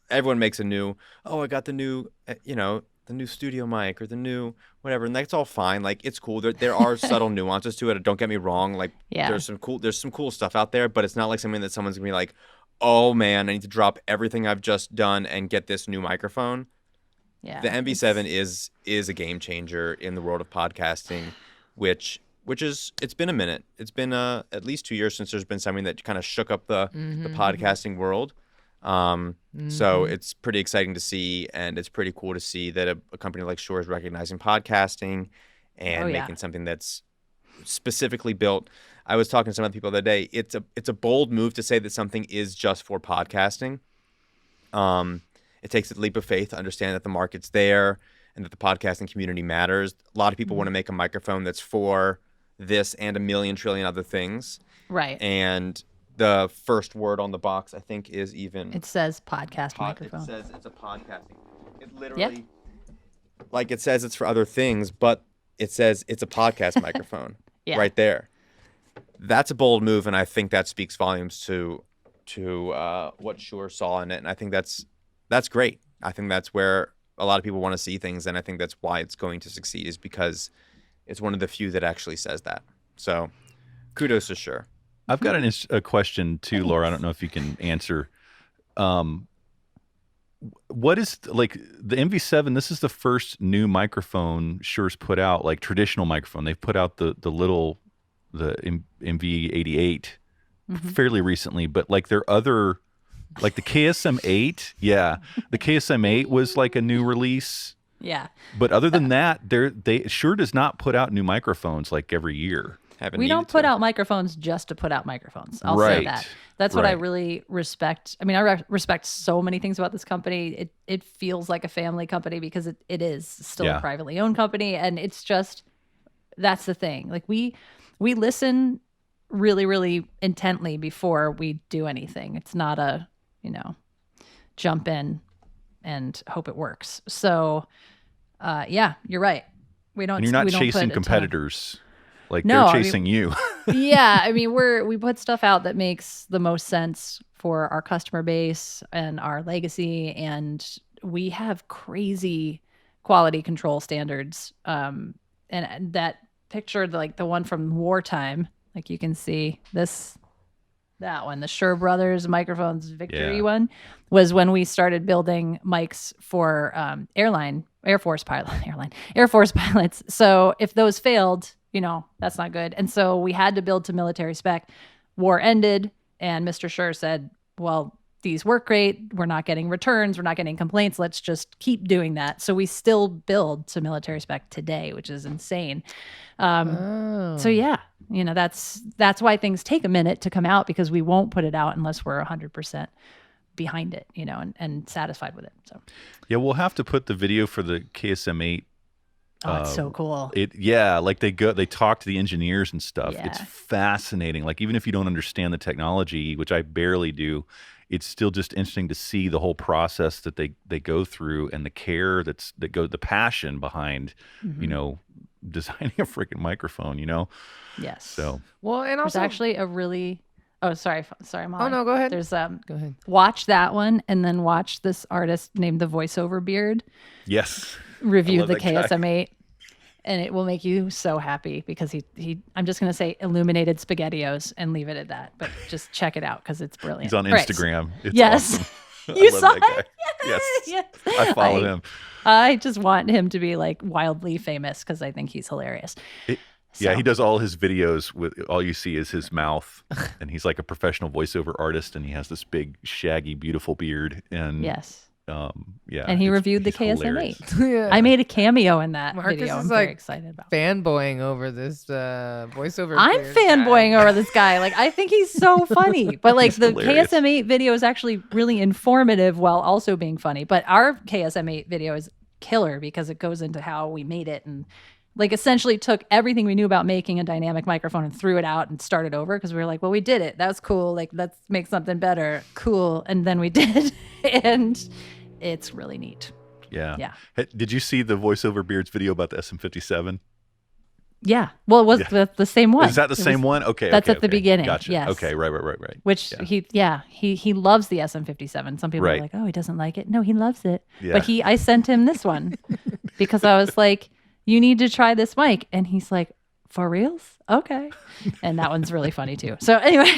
everyone makes a new, I got the new, the new studio mic or the new whatever, and that's all fine. Like it's cool. There are subtle nuances to it. Don't get me wrong. Like there's some cool stuff out there, but it's not like something that someone's gonna be like, oh man, I need to drop everything I've just done and get this new microphone. Yeah, the MV7 is a game changer in the world of podcasting, which is, it's been a minute. It's been at least 2 years since there's been something that kind of shook up the podcasting world. So it's pretty exciting to see, and it's pretty cool to see that a company like Shure is recognizing podcasting and making something that's specifically built. I was talking to some other people the other day. It's a bold move to say that something is just for podcasting. It takes a leap of faith to understand that the market's there and that the podcasting community matters. A lot of people want to make a microphone that's for this and a million trillion other things. Right. And the first word on the box, I think, is even... It says podcast microphone. It says it's a podcasting. It literally... Like, it says it's for other things, but it says it's a podcast microphone right there. That's a bold move, and I think that speaks volumes to what Shure saw in it, and I think that's great. I think that's where a lot of people want to see things, and I think that's why it's going to succeed, is because it's one of the few that actually says that. So kudos to Shure. I've got a question too, Laura. I don't know if you can answer. What is, like, the MV7? This is the first new microphone Shure's put out, like traditional microphone. They've put out the MV88 fairly recently, but like their other, like the KSM8, the KSM8 was like a new release. Yeah. But other than that, they Shure does not put out new microphones like every year. We don't put out microphones just to put out microphones. I'll say that. That's what I really respect. I mean, I respect so many things about this company. It feels like a family company because it is still a privately owned company, and it's just, that's the thing. Like we listen really, really intently before we do anything. It's not a, jump in and hope it works. So, you're right. We don't. And you're not chasing competitors. Like no, they're chasing you. Yeah, I mean, we put stuff out that makes the most sense for our customer base and our legacy, and we have crazy quality control standards. And that picture, like the one from wartime, like you can see that one, the Shure Brothers Microphones Victory one, was when we started building mics for Air Force pilots. So if those failed, that's not good. And so we had to build to military spec. War ended, and Mr. Shure said, well, these work great. We're not getting returns. We're not getting complaints. Let's just keep doing that. So we still build to military spec today, which is insane. So yeah, that's why things take a minute to come out, because we won't put it out unless we're 100% behind it, and satisfied with it. So yeah, we'll have to put the video for the KSM8. Oh, it's so cool. Like they talk to the engineers and stuff. Yeah. It's fascinating. Like, even if you don't understand the technology, which I barely do, it's still just interesting to see the whole process that they go through, and the care the passion behind, designing a freaking microphone, Yes. So, well, and also there's actually a really, sorry, Molly. Oh no, go ahead. There's go ahead. Watch that one, and then watch this artist named the Voiceover Beard. Yes. Review the KSM8, and it will make you so happy, because he I'm just going to say illuminated SpaghettiOs and leave it at that, but just check it out because it's brilliant. He's on Instagram. It's yes. Awesome. You saw it? Yes. I follow him. I just want him to be like wildly famous, because I think he's hilarious. So. Yeah, he does all his videos with all you see is his mouth, and he's like a professional voiceover artist, and he has this big, shaggy, beautiful beard. And Yes. yeah, And he reviewed the he's hilarious. KSM8. Yeah. I made a cameo in that Marcus video. is I'm like very excited about. fanboying over this voiceover. I'm beard fanboying guy. over this guy. Like, I think he's so funny. But like He's the hilarious. KSM8 video is actually really informative while also being funny. But our KSM8 video is killer because it goes into how we made it and like essentially took everything we knew about making a dynamic microphone and threw it out and started over because we were like, well, we did it. That was cool. Like, let's make something better. Cool. And then we did. And it's really neat. Yeah. Yeah. Hey, did you see the voiceover beards video about the SM57? Yeah. Well, it was the same one. Is that the It same was- one? Okay. That's okay, at the okay. beginning, Gotcha. yes. Okay. Right. Which Yeah. he loves the SM57. Some people Right. are like, oh, he doesn't like it. No, he loves it. Yeah. But I sent him this one because I was like, you need to try this mic. And he's like, for reals? Okay. And that one's really funny too. So anyway,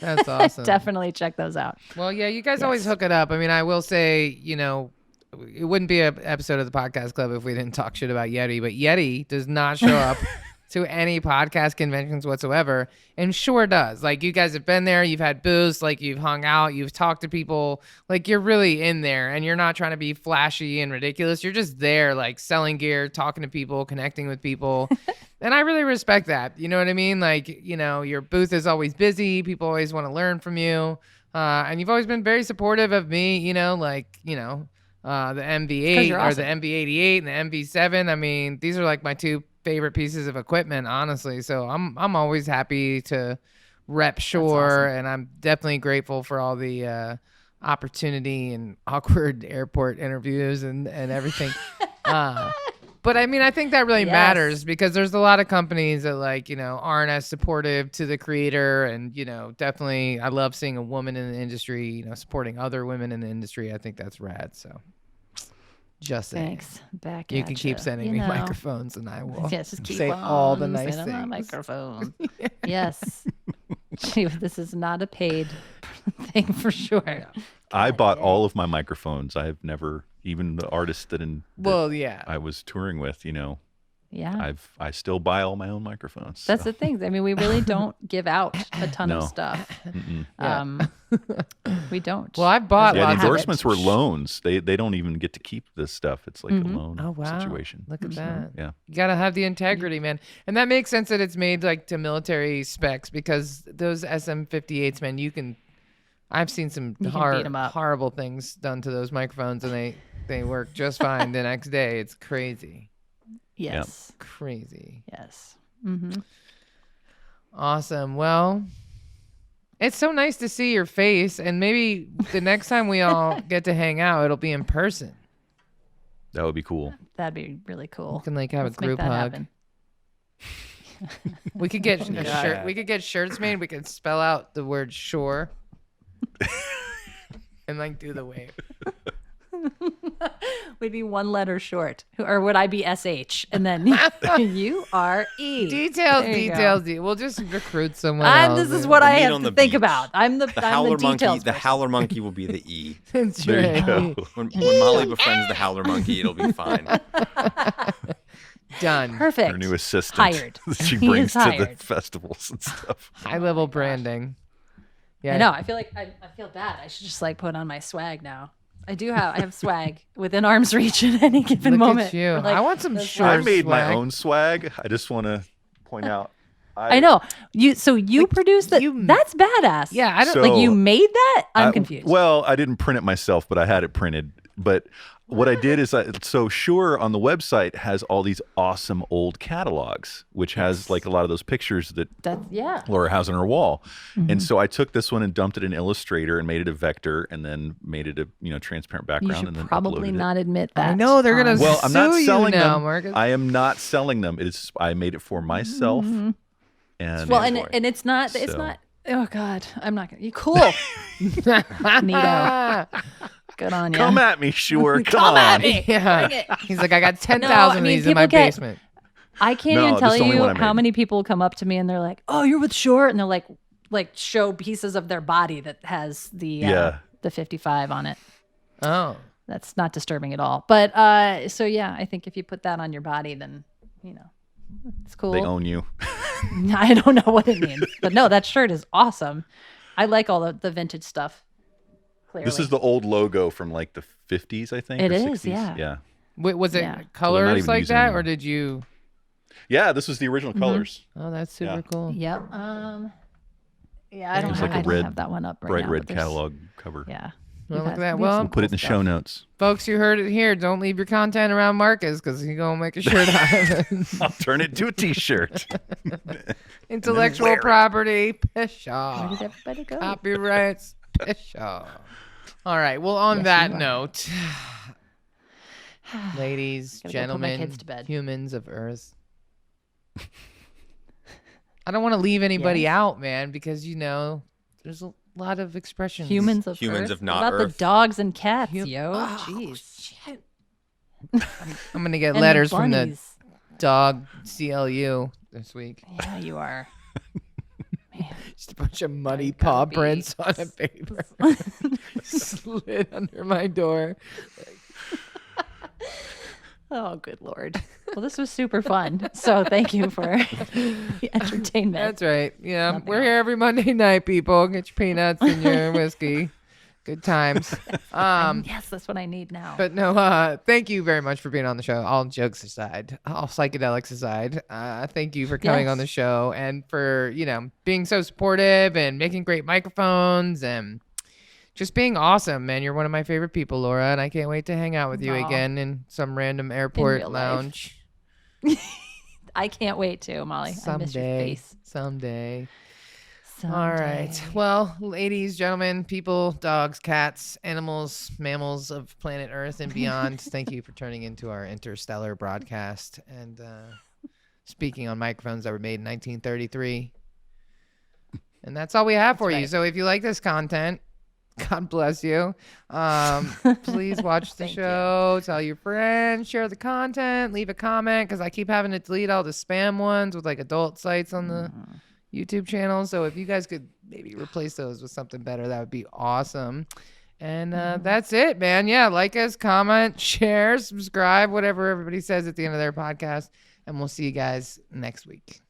That's awesome. definitely check those out. Well, yeah, you guys always hook it up. I mean, I will say, it wouldn't be an episode of the Podcast Club if we didn't talk shit about Yeti, but Yeti does not show up to any podcast conventions whatsoever, and Shure does. Like, you guys have been there, you've had booths, like you've hung out, you've talked to people, like you're really in there, and you're not trying to be flashy and ridiculous. You're just there, like selling gear, talking to people, connecting with people. And I really respect that. You know what I mean? Like, your booth is always busy. People always want to learn from you. And you've always been very supportive of me, the MV8 you're or awesome. the MV88 and the MV7. I mean, these are like my two favorite pieces of equipment, honestly. So I'm always happy to rep Shure, and I'm definitely grateful for all the opportunity and awkward airport interviews and everything. But I mean, I think that really Yes. matters because there's a lot of companies that aren't as supportive to the creator. And, definitely I love seeing a woman in the industry, supporting other women in the industry. I think that's rad. So just saying. Thanks. Back You at can keep sending me know. microphones and I will Yes, just keep say on all the nice sending my things. microphone. Yes. Gee, this is not a paid thing for sure. I bought all of my microphones. I have never, even the artists that Well, yeah. I was touring with, Yeah. I still buy all my own microphones. That's so. the thing. I mean, we really don't give out a ton No. of stuff. Mm-mm. We don't. Well, I've bought Yeah, lots the of endorsements were loans. They don't even get to keep this stuff. It's like a loan Oh, wow. situation. Look at that. Yeah. You got to have the integrity, man. And that makes sense that it's made like to military specs because those SM58s, man, I've seen some You can beat 'em up. horrible things done to those microphones and they work just fine the next day. It's crazy. yes. Crazy. Yes. Mm-hmm. Awesome. Well, it's so nice to see your face, and maybe the next time we all get to hang out, it'll be in person. That would be cool. That'd be really cool. We can have Let's a make group that hug. happen. We could get a Yeah. shirt. We could get shirts made. We could spell out the word Shure and do the wave. We'd be one letter short. Or would I be SH? And then you are E. Details. There you go. We'll just recruit someone else. This is what The I meat have on to the think beach. about. I'm the Howler monkey. details The person. howler monkey will be the E. That's There you right. go. When Molly befriends the howler monkey, it'll be fine. Done. Perfect. Her new assistant Hired. that she He brings is to the hired. festivals and stuff. High level branding. Yeah. I know. I feel like I feel bad. I should just put on my swag now. I have swag within arm's reach at any given Look moment. at you. Or, I want some those Shure I made my swag. own swag. I just want to point out. I know. You produced that. That's badass. Yeah. I don't. So- Like you made that? I'm I- confused. Well, I didn't print it myself, but I had it printed. But what I did is, so Shure on the website has all these awesome old catalogs, which has like a lot of those pictures that Yeah. Laura has on her wall. Mm-hmm. And so I took this one and dumped it in Illustrator and made it a vector and then made it a transparent You background should and then probably uploaded it. not admit that. I know they're gonna on- Well, I'm not Sue you selling now, them. Marcus. I am not selling them. I made it for myself. And Mm-hmm. Well, enjoy. and it's not. It's So- not. Oh God, I'm not gonna. You cool? Neato. Good on you. Come at me, Shure. Come Come on. at me. Yeah. Bring it. He's like, I got 10,000 No, I of mean, these in my people get- basement. I can't No, even this tell is the only you one I how made. many people come up to me and they're like, "Oh, you're with Shure," and they're like show pieces of their body that has the 55 on it. Oh. That's not disturbing at all. But so yeah, I think if you put that on your body, then It's cool. They own you. I don't know what it means, but no, that shirt is awesome. I like all the vintage stuff. Clearly. This is the old logo from like the 50s, I think. It or is, 60s. yeah. Yeah. Wait, was it Yeah. colors even like using that, them. or did you? Yeah, this was the original colors. Oh, that's super Yeah. cool. Yep. Yeah, I don't, It's have, like a I don't red- have that one up right Bright now. red but there's- catalog cover. Yeah. Well, You look at guys- that. we have Well, some We'll put it in the cool show stuff. notes. Folks, you heard it here. Don't leave your content around Marcus because he's gonna make a shirt out of it. I'll turn it into a t-shirt. Intellectual wear it. property, pish Where off. did everybody go? Copyrights, pish off. All right. Well, on Yes, that you are. note, ladies, Gotta go put my gentlemen, kids to bed. humans of Earth. I don't want to leave anybody Yes. out, man, because there's a lot of expressions. Humans of Humans Earth? of not What about Earth. the dogs and cats, Hum- yo? Oh, Jeez. shit. I'm gonna get And letters from the bunnies. dog CLU this week. Yeah, you are. Man. Just a bunch of muddy You paw gotta be- prints on a paper slid under my door. Oh, good Lord. Well, this was super fun. So thank you for the entertainment. That's right. Yeah, Nothing we're here every Monday night, people. Get your peanuts and your whiskey. Good times. Yes, that's what I need now. But no, thank you very much for being on the show. All jokes aside, all psychedelics aside, thank you for coming on the Yes. show and for, being so supportive and making great microphones and just being awesome, man. You're one of my favorite people, Laura, and I can't wait to hang out with you Aw. again in some random airport real life. lounge. I can't wait to, Molly. I miss your face. Someday. Someday. All right. Well, ladies, gentlemen, people, dogs, cats, animals, mammals of planet Earth and beyond, thank you for turning into our interstellar broadcast and speaking on microphones that were made in 1933. And that's all we have for you. right. So if you like this content, God bless you. Please watch the Thank you. show. Tell your friends. Share the content. Leave a comment because I keep having to delete all the spam ones with like adult sites on the YouTube channel. So if you guys could maybe replace those with something better, that would be awesome. And that's it, man. Yeah, like us, comment, share, subscribe, whatever everybody says at the end of their podcast. And we'll see you guys next week.